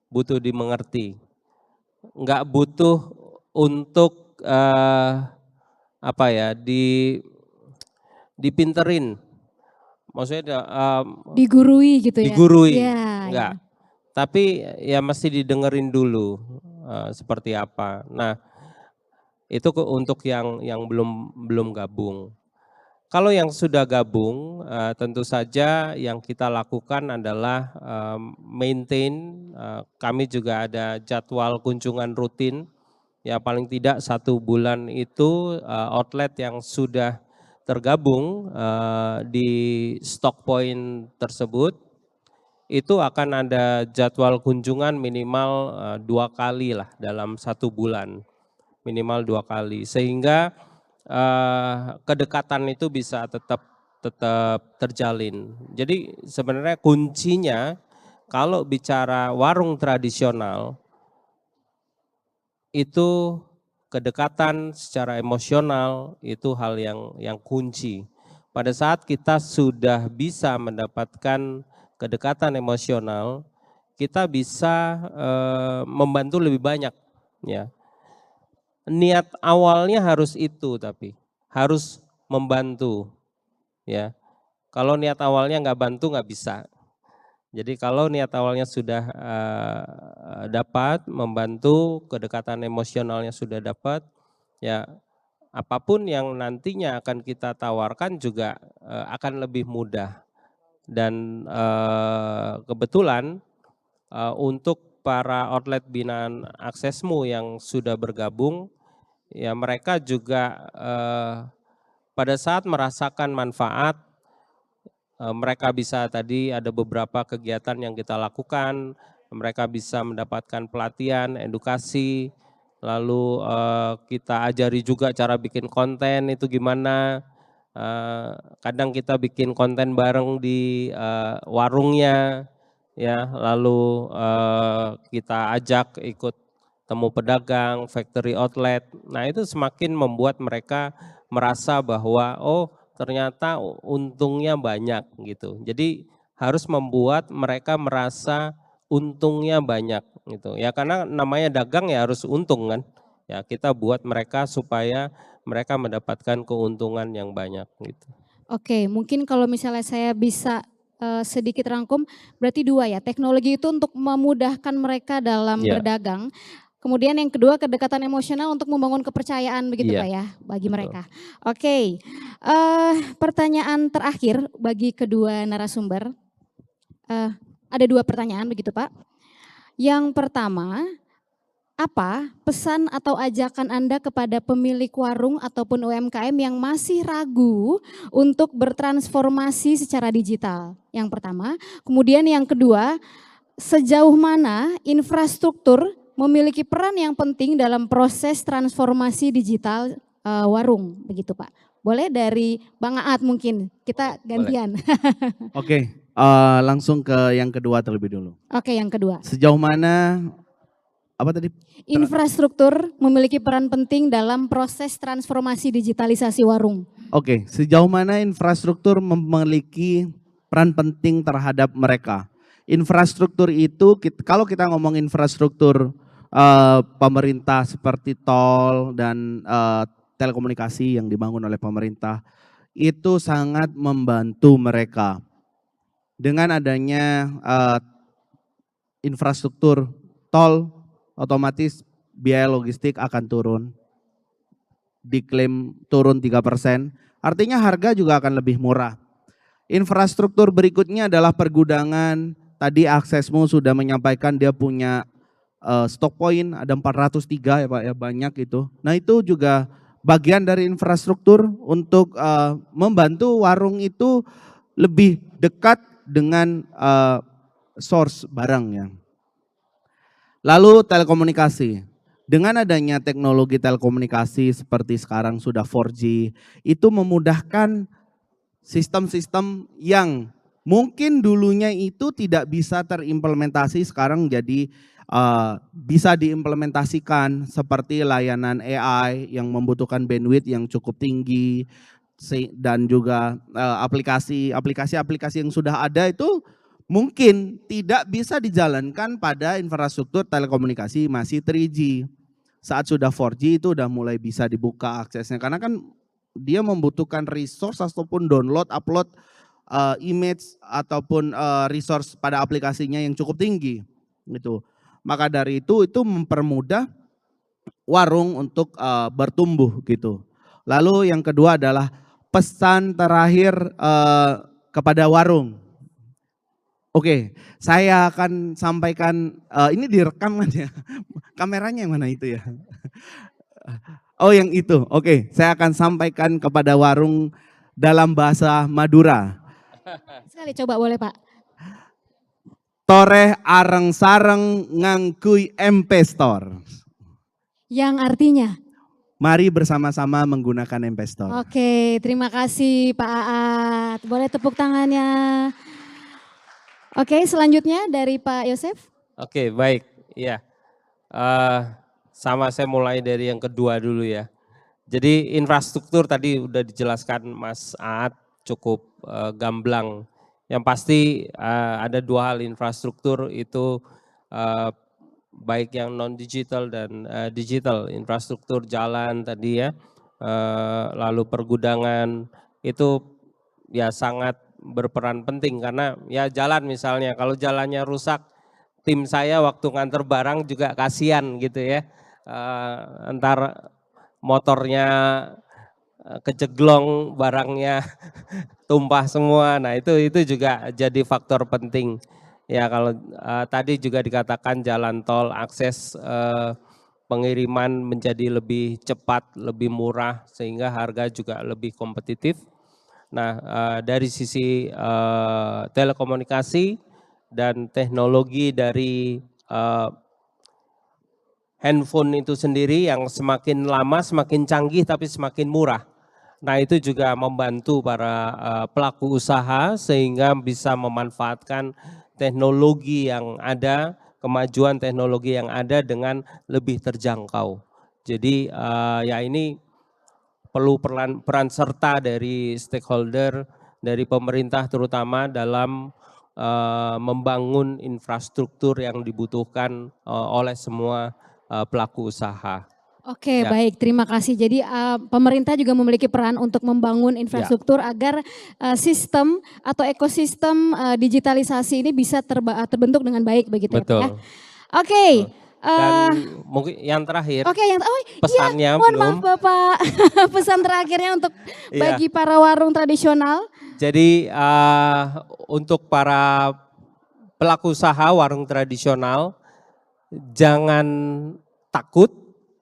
Butuh dimengerti. Enggak butuh untuk apa ya, dipinterin. Maksudnya digurui gitu ya? Digurui, Ya, enggak. ya. Tapi ya mesti didengerin dulu seperti apa. Nah, itu untuk yang belum gabung. Kalau yang sudah gabung, tentu saja yang kita lakukan adalah maintain. Kami juga ada jadwal kunjungan rutin. Ya paling tidak 1 bulan itu outlet yang sudah tergabung di stock point tersebut, itu akan ada jadwal kunjungan minimal 2 kali lah dalam 1 bulan. Minimal 2 kali. Sehingga kedekatan itu bisa tetap terjalin. Jadi sebenarnya kuncinya kalau bicara warung tradisional itu kedekatan secara emosional itu hal yang kunci. Pada saat kita sudah bisa mendapatkan kedekatan emosional, kita bisa membantu lebih banyak ya. Niat awalnya harus itu, tapi harus membantu ya. Kalau niat awalnya nggak bantu nggak bisa. Jadi kalau niat awalnya sudah dapat membantu, kedekatan emosionalnya sudah dapat, ya apapun yang nantinya akan kita tawarkan juga akan lebih mudah. Dan kebetulan untuk para outlet binaan Aksesmu yang sudah bergabung, ya mereka juga pada saat merasakan manfaat, mereka bisa tadi ada beberapa kegiatan yang kita lakukan, mereka bisa mendapatkan pelatihan, edukasi, lalu kita ajari juga cara bikin konten itu gimana. Kadang kita bikin konten bareng di warungnya, ya lalu kita ajak ikut temu pedagang, factory outlet. Nah itu semakin membuat mereka merasa bahwa oh ternyata untungnya banyak gitu. Jadi harus membuat mereka merasa untungnya banyak gitu. Ya karena namanya dagang ya harus untung kan. Ya kita buat mereka supaya mereka mendapatkan keuntungan yang banyak gitu. Oke, mungkin kalau misalnya saya bisa sedikit rangkum, berarti 2 ya, teknologi itu untuk memudahkan mereka dalam berdagang. Kemudian yang kedua kedekatan emosional untuk membangun kepercayaan begitu Pak ya bagi mereka. Oke, pertanyaan terakhir bagi kedua narasumber. ada 2 pertanyaan begitu Pak. Yang pertama, apa pesan atau ajakan Anda kepada pemilik warung ataupun UMKM yang masih ragu untuk bertransformasi secara digital? Yang pertama. Kemudian yang kedua, sejauh mana infrastruktur memiliki peran yang penting dalam proses transformasi digital warung, begitu Pak. Boleh dari Bang Aat mungkin, kita gantian. Oke, langsung ke yang kedua terlebih dulu. Oke, yang kedua. Sejauh mana, apa tadi? Infrastruktur memiliki peran penting dalam proses transformasi digitalisasi warung. Oke, sejauh mana infrastruktur memiliki peran penting terhadap mereka? Infrastruktur itu, kalau kita ngomong infrastruktur pemerintah seperti tol dan telekomunikasi yang dibangun oleh pemerintah, itu sangat membantu mereka. Dengan adanya infrastruktur tol, otomatis biaya logistik akan turun. Diklaim turun 3%, artinya harga juga akan lebih murah. Infrastruktur berikutnya adalah pergudangan. Tadi Aksesmu sudah menyampaikan dia punya stock point, ada 403 ya Pak ya, banyak itu. Nah itu juga bagian dari infrastruktur untuk membantu warung itu lebih dekat dengan source barangnya. Lalu telekomunikasi. Dengan adanya teknologi telekomunikasi seperti sekarang sudah 4G, itu memudahkan sistem-sistem yang mungkin dulunya itu tidak bisa terimplementasi, sekarang jadi bisa diimplementasikan seperti layanan AI yang membutuhkan bandwidth yang cukup tinggi, dan juga aplikasi-aplikasi yang sudah ada itu mungkin tidak bisa dijalankan pada infrastruktur telekomunikasi masih 3G. Saat sudah 4G itu udah mulai bisa dibuka aksesnya, karena kan dia membutuhkan resource ataupun download, upload image ataupun resource pada aplikasinya yang cukup tinggi gitu. Maka dari itu mempermudah warung untuk bertumbuh gitu. Lalu yang kedua adalah pesan terakhir kepada warung. Oke, saya akan sampaikan, ini direkam kan ya, kameranya yang mana itu ya? Oh yang itu, oke, saya akan sampaikan kepada warung dalam bahasa Madura. Sekali coba boleh Pak. Toreh areng sareng ngangkui Mpestor. Yang artinya? Mari bersama-sama menggunakan Mpestor. Oke, terima kasih Pak Aat. Boleh tepuk tangannya. Oke, selanjutnya dari Pak Yosef. Oke, baik. Iya. Sama saya mulai dari yang kedua dulu ya. Jadi infrastruktur tadi udah dijelaskan Mas Aat cukup gamblang. Yang pasti ada 2 hal infrastruktur itu baik yang non digital dan digital. Infrastruktur jalan tadi ya, lalu pergudangan itu ya sangat berperan penting karena ya jalan misalnya kalau jalannya rusak, tim saya waktu nganter barang juga kasihan gitu ya, entar motornya kejeglong, barangnya tumpah semua. Nah itu juga jadi faktor penting ya. Kalau tadi juga dikatakan jalan tol akses pengiriman menjadi lebih cepat, lebih murah sehingga harga juga lebih kompetitif. Nah, dari sisi telekomunikasi dan teknologi dari handphone itu sendiri yang semakin lama semakin canggih tapi semakin murah. Nah, itu juga membantu para pelaku usaha sehingga bisa memanfaatkan teknologi yang ada, kemajuan teknologi yang ada dengan lebih terjangkau. Jadi ya ini perlu peran serta dari stakeholder, dari pemerintah terutama dalam membangun infrastruktur yang dibutuhkan oleh semua pelaku usaha. Oke, Ya. baik, terima kasih. Jadi pemerintah juga memiliki peran untuk membangun infrastruktur agar sistem atau ekosistem digitalisasi ini bisa terbentuk dengan baik begitu ya Pak ya. Betul. Oke. Dan mungkin yang terakhir, Oke, pesannya mohon belum. maaf Bapak, pesan terakhirnya untuk Iya. bagi para warung tradisional. Jadi untuk para pelaku usaha warung tradisional jangan takut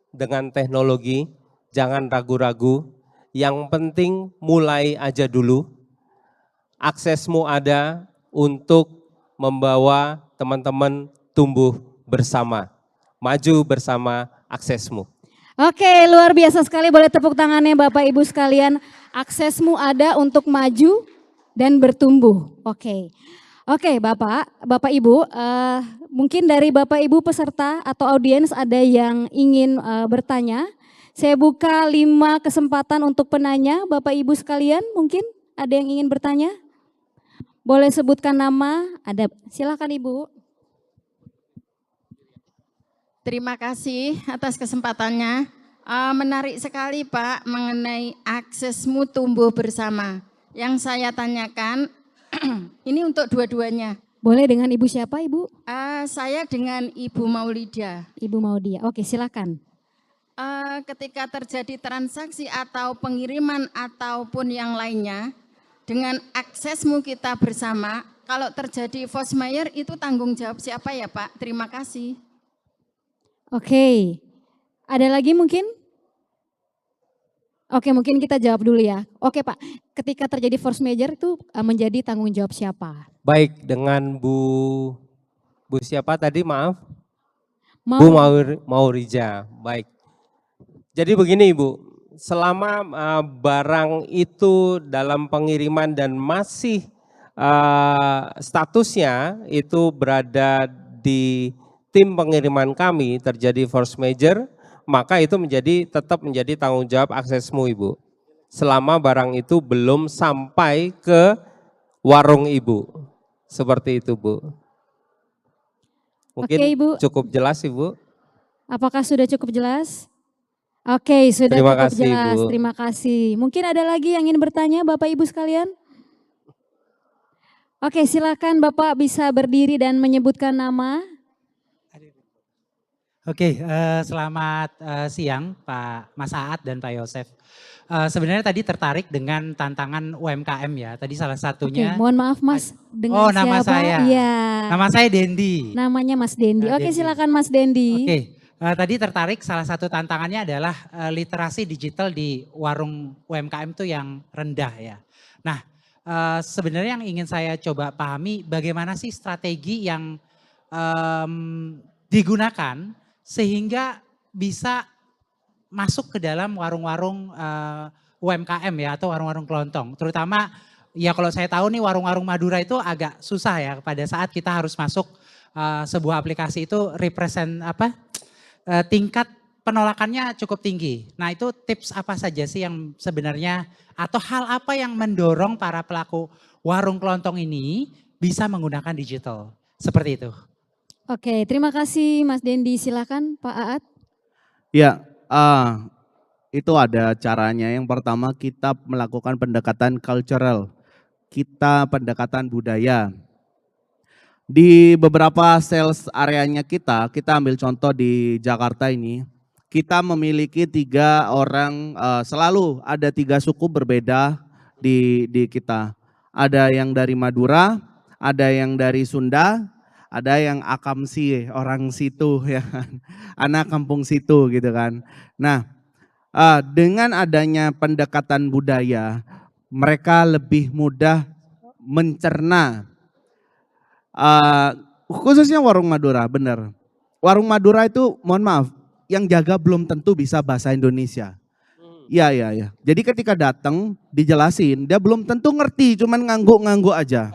dengan teknologi, jangan ragu-ragu. Yang penting mulai aja dulu. Aksesmu ada untuk membawa teman-teman tumbuh bersama. Maju bersama aksesmu. Oke, luar biasa sekali, boleh tepuk tangannya Bapak Ibu sekalian. Aksesmu ada untuk maju dan bertumbuh. Oke. Oke, Bapak Ibu, mungkin dari Bapak Ibu peserta atau audiens ada yang ingin bertanya. Saya buka 5 kesempatan untuk penanya, Bapak Ibu sekalian, mungkin ada yang ingin bertanya? Boleh sebutkan nama, ada, silakan Ibu. Terima kasih atas kesempatannya. Menarik sekali Pak mengenai aksesmu tumbuh bersama. Yang saya tanyakan, ini untuk dua-duanya. Boleh dengan Ibu siapa Ibu? Saya dengan Ibu Maulida. Ibu Maudia, oke silakan. Ketika terjadi transaksi atau pengiriman ataupun yang lainnya, dengan aksesmu kita bersama, kalau terjadi force majeure itu tanggung jawab siapa ya Pak? Terima kasih. Oke, ada lagi mungkin? Oke, mungkin kita jawab dulu ya. Oke Pak, ketika terjadi force majeure itu menjadi tanggung jawab siapa? Baik, dengan Bu siapa tadi maaf? Bu Maurija, baik. Jadi begini Ibu, selama barang itu dalam pengiriman dan masih statusnya itu berada di tim pengiriman kami terjadi force majeure, maka itu tetap menjadi tanggung jawab aksesmu Ibu. Selama barang itu belum sampai ke warung Ibu. Seperti itu Bu. Mungkin Oke, Ibu. cukup jelas Ibu. Apakah sudah cukup jelas? Oke, sudah Terima cukup kasih, jelas. Bu. Terima kasih. Mungkin ada lagi yang ingin bertanya Bapak Ibu sekalian? Oke, silakan Bapak bisa berdiri dan menyebutkan nama. Oke, selamat siang Pak Mas Aat dan Pak Yosef. Sebenarnya tadi tertarik dengan tantangan UMKM ya. Tadi salah satunya. Oke, mohon maaf Mas, dengan nama siapa? saya. Iya. Nama saya Dendi. Namanya Mas Dendi. Oke, Dendi. silakan Mas Dendi. Oke, tadi tertarik salah satu tantangannya adalah literasi digital di warung UMKM itu yang rendah ya. Nah, sebenarnya yang ingin saya coba pahami bagaimana sih strategi yang digunakan sehingga bisa masuk ke dalam warung-warung UMKM ya atau warung-warung kelontong. Terutama ya kalau saya tahu nih warung-warung Madura itu agak susah ya pada saat kita harus masuk sebuah aplikasi itu tingkat penolakannya cukup tinggi. Nah itu tips apa saja sih yang sebenarnya atau hal apa yang mendorong para pelaku warung kelontong ini bisa menggunakan digital seperti itu? Oke, terima kasih Mas Dendi. Silakan Pak Aat. Ya, itu ada caranya. Yang pertama kita melakukan pendekatan cultural, kita pendekatan budaya. Di beberapa sales areanya kita ambil contoh di Jakarta ini, kita memiliki 3 orang, selalu ada 3 suku berbeda di kita. Ada yang dari Madura, ada yang dari Sunda, ada yang akamsi, orang situ ya kan, anak kampung situ gitu kan. Nah, dengan adanya pendekatan budaya, mereka lebih mudah mencerna, khususnya warung Madura, benar. Warung Madura itu, mohon maaf, yang jaga belum tentu bisa bahasa Indonesia. Iya. Jadi ketika datang dijelasin, dia belum tentu ngerti, cuman ngangguk-ngangguk aja.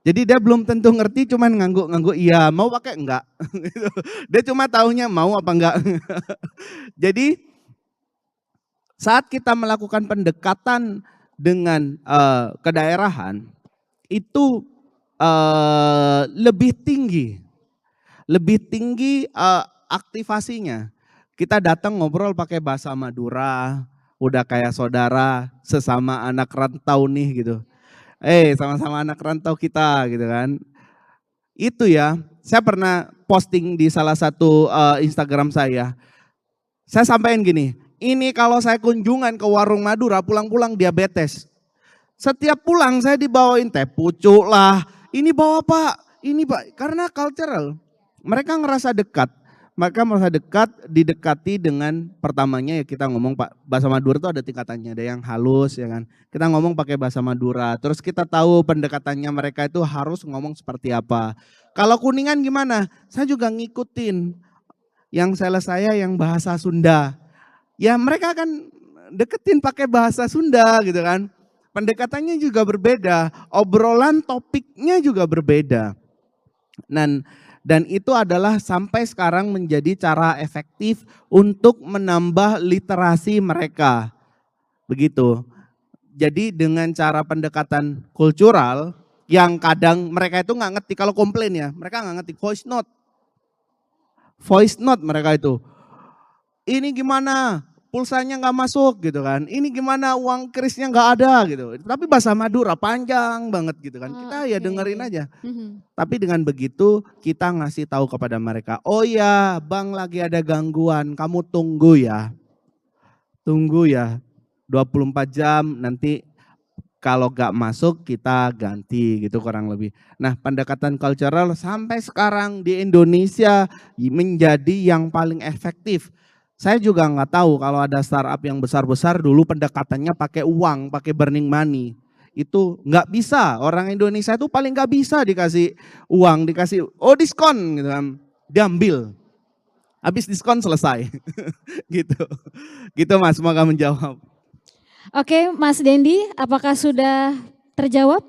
Jadi dia belum tentu ngerti, cuman ngangguk-ngangguk, iya mau pakai enggak. Dia cuma taunya mau apa enggak. Jadi saat kita melakukan pendekatan dengan kedaerahan, itu lebih tinggi aktivasinya. Kita datang ngobrol pakai bahasa Madura, udah kayak saudara, sesama anak rantau nih gitu. Sama-sama anak rantau kita gitu kan. Itu ya, saya pernah posting di salah satu Instagram saya. Saya sampaikan gini, ini kalau saya kunjungan ke warung Madura pulang-pulang diabetes. Setiap pulang saya dibawain teh pucuk lah, ini bawa Pak, ini Pak, karena cultural. Mereka ngerasa dekat. Mereka merasa dekat, didekati dengan pertamanya ya kita ngomong Pak, bahasa Madura itu ada tingkatannya, ada yang halus ya kan. Kita ngomong pakai bahasa Madura, terus kita tahu pendekatannya mereka itu harus ngomong seperti apa. Kalau Kuningan gimana? Saya juga ngikutin yang sales saya yang bahasa Sunda. Ya mereka akan deketin pakai bahasa Sunda gitu kan. Pendekatannya juga berbeda, obrolan topiknya juga berbeda. Dan itu adalah sampai sekarang menjadi cara efektif untuk menambah literasi mereka. Begitu. Jadi dengan cara pendekatan kultural yang kadang mereka itu nggak ngerti, kalau komplain ya, mereka nggak ngerti voice note. Voice note mereka itu. Ini gimana? Pulsanya nggak masuk gitu kan. Ini gimana uang krisnya nggak ada gitu. Tapi bahasa Madura panjang banget gitu kan. Kita ya dengerin aja. Tapi dengan begitu kita ngasih tahu kepada mereka. Oh ya bang lagi ada gangguan. Kamu tunggu ya. Tunggu ya. 24 jam nanti kalau nggak masuk kita ganti gitu kurang lebih. Nah pendekatan cultural sampai sekarang di Indonesia menjadi yang paling efektif. Saya juga nggak tahu kalau ada startup yang besar-besar dulu pendekatannya pakai uang, pakai burning money. Itu nggak bisa, orang Indonesia itu paling nggak bisa dikasih uang, dikasih oh diskon gitu kan, diambil. Habis diskon selesai, gitu. Gitu Mas, semoga menjawab. Oke, Mas Dendi, apakah sudah terjawab?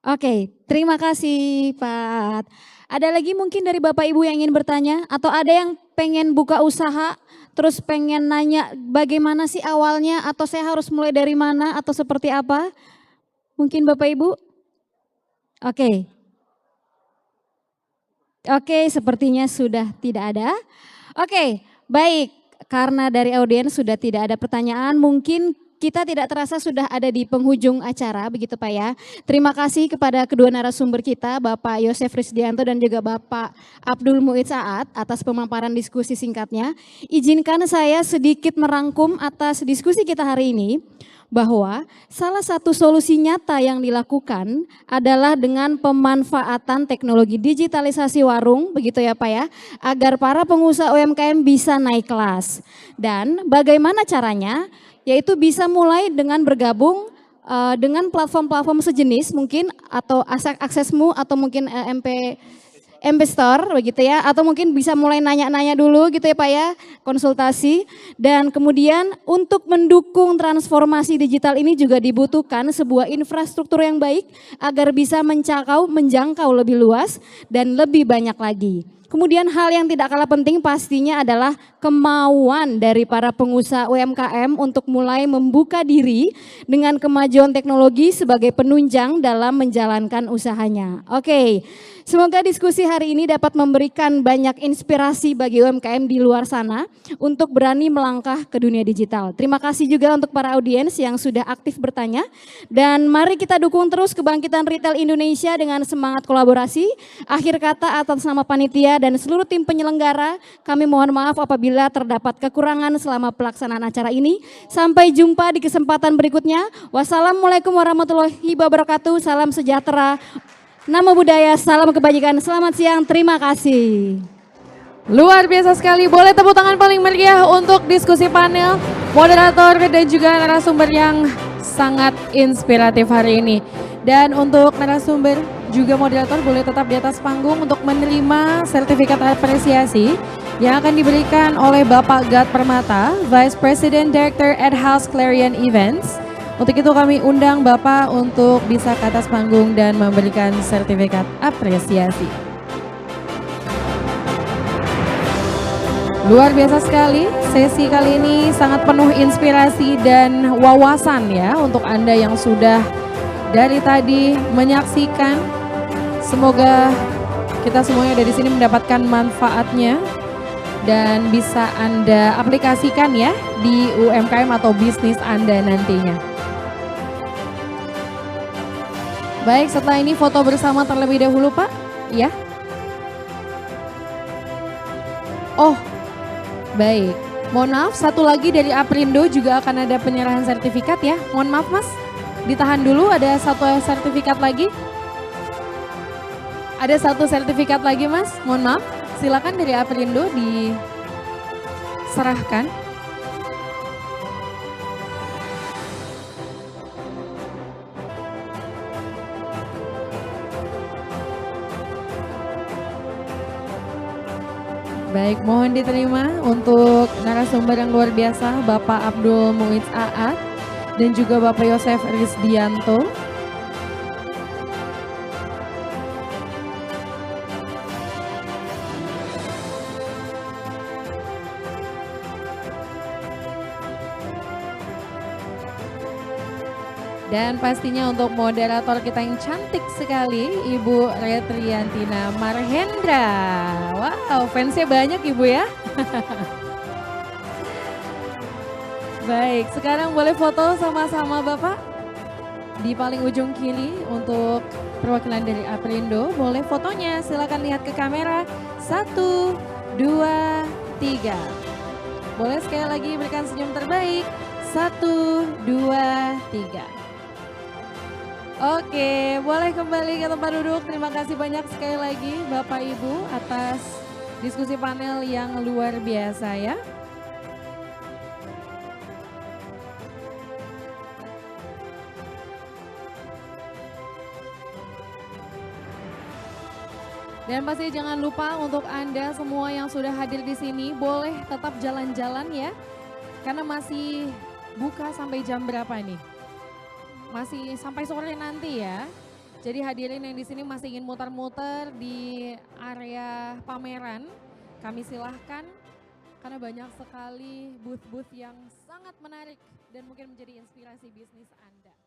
Oke, terima kasih Pak. Ada lagi mungkin dari Bapak Ibu yang ingin bertanya atau ada yang pengen buka usaha terus pengen nanya bagaimana sih awalnya atau saya harus mulai dari mana atau seperti apa? Mungkin Bapak Ibu? Oke. Oke, sepertinya sudah tidak ada. Oke, baik. Karena dari audiens sudah tidak ada pertanyaan, mungkin kita tidak terasa sudah ada di penghujung acara, begitu Pak ya. Terima kasih kepada kedua narasumber kita, Bapak Yosef Risdianto dan juga Bapak Abdul Muid Saad atas pemaparan diskusi singkatnya. Izinkan saya sedikit merangkum atas diskusi kita hari ini, bahwa salah satu solusi nyata yang dilakukan adalah dengan pemanfaatan teknologi digitalisasi warung, begitu ya Pak ya, agar para pengusaha UMKM bisa naik kelas. Dan bagaimana caranya? Yaitu bisa mulai dengan bergabung dengan platform-platform sejenis mungkin atau Aksesmu atau mungkin MP Store begitu ya, atau mungkin bisa mulai nanya-nanya dulu gitu ya Pak ya, konsultasi. Dan kemudian untuk mendukung transformasi digital ini juga dibutuhkan sebuah infrastruktur yang baik agar bisa menjangkau lebih luas dan lebih banyak lagi. Kemudian hal yang tidak kalah penting pastinya adalah kemauan dari para pengusaha UMKM untuk mulai membuka diri dengan kemajuan teknologi sebagai penunjang dalam menjalankan usahanya. Oke, semoga diskusi hari ini dapat memberikan banyak inspirasi bagi UMKM di luar sana untuk berani melangkah ke dunia digital. Terima kasih juga untuk para audiens yang sudah aktif bertanya. Dan mari kita dukung terus kebangkitan retail Indonesia dengan semangat kolaborasi. Akhir kata atas nama panitia dan seluruh tim penyelenggara, kami mohon maaf apabila terdapat kekurangan selama pelaksanaan acara ini. Sampai jumpa di kesempatan berikutnya. Wassalamualaikum warahmatullahi wabarakatuh. Salam sejahtera, namo buddhaya, salam kebajikan. Selamat siang, terima kasih. Luar biasa sekali, boleh tepuk tangan paling meriah untuk diskusi panel, moderator dan juga narasumber yang sangat inspiratif hari ini. Dan untuk narasumber juga moderator boleh tetap di atas panggung untuk menerima sertifikat apresiasi yang akan diberikan oleh Bapak Gat Permata, Vice President Director at House Clarion Events. Untuk itu kami undang Bapak untuk bisa ke atas panggung dan memberikan sertifikat apresiasi. Luar biasa sekali, sesi kali ini sangat penuh inspirasi dan wawasan ya untuk Anda yang sudah dari tadi menyaksikan. Semoga kita semuanya dari sini mendapatkan manfaatnya dan bisa Anda aplikasikan ya di UMKM atau bisnis Anda nantinya. Baik, setelah ini foto bersama terlebih dahulu Pak, ya. Oh, baik. Mohon maaf, satu lagi dari Aprindo juga akan ada penyerahan sertifikat ya. Mohon maaf Mas, ditahan dulu, ada satu sertifikat lagi. Ada satu sertifikat lagi Mas, mohon maaf. Silakan dari Aprindo diserahkan. Baik, mohon diterima untuk narasumber yang luar biasa, Bapak Abdul Muiz Aat dan juga Bapak Yosef Rizdianto. Dan pastinya untuk moderator kita yang cantik sekali, Ibu Retriantina Marhendra. Wow, fansnya banyak Ibu ya. Baik, sekarang boleh foto sama-sama Bapak. Di paling ujung kiri untuk perwakilan dari Aprindo, boleh fotonya, silakan lihat ke kamera. 1, 2, 3. Boleh sekali lagi berikan senyum terbaik. 1, 2, 3. Oke, boleh kembali ke tempat duduk. Terima kasih banyak sekali lagi Bapak Ibu atas diskusi panel yang luar biasa ya. Dan pasti jangan lupa untuk Anda semua yang sudah hadir di sini boleh tetap jalan-jalan ya. Karena masih buka sampai jam berapa nih? Masih sampai sore nanti ya. Jadi hadirin yang di sini masih ingin muter-muter di area pameran, kami silahkan karena banyak sekali booth-booth yang sangat menarik dan mungkin menjadi inspirasi bisnis Anda.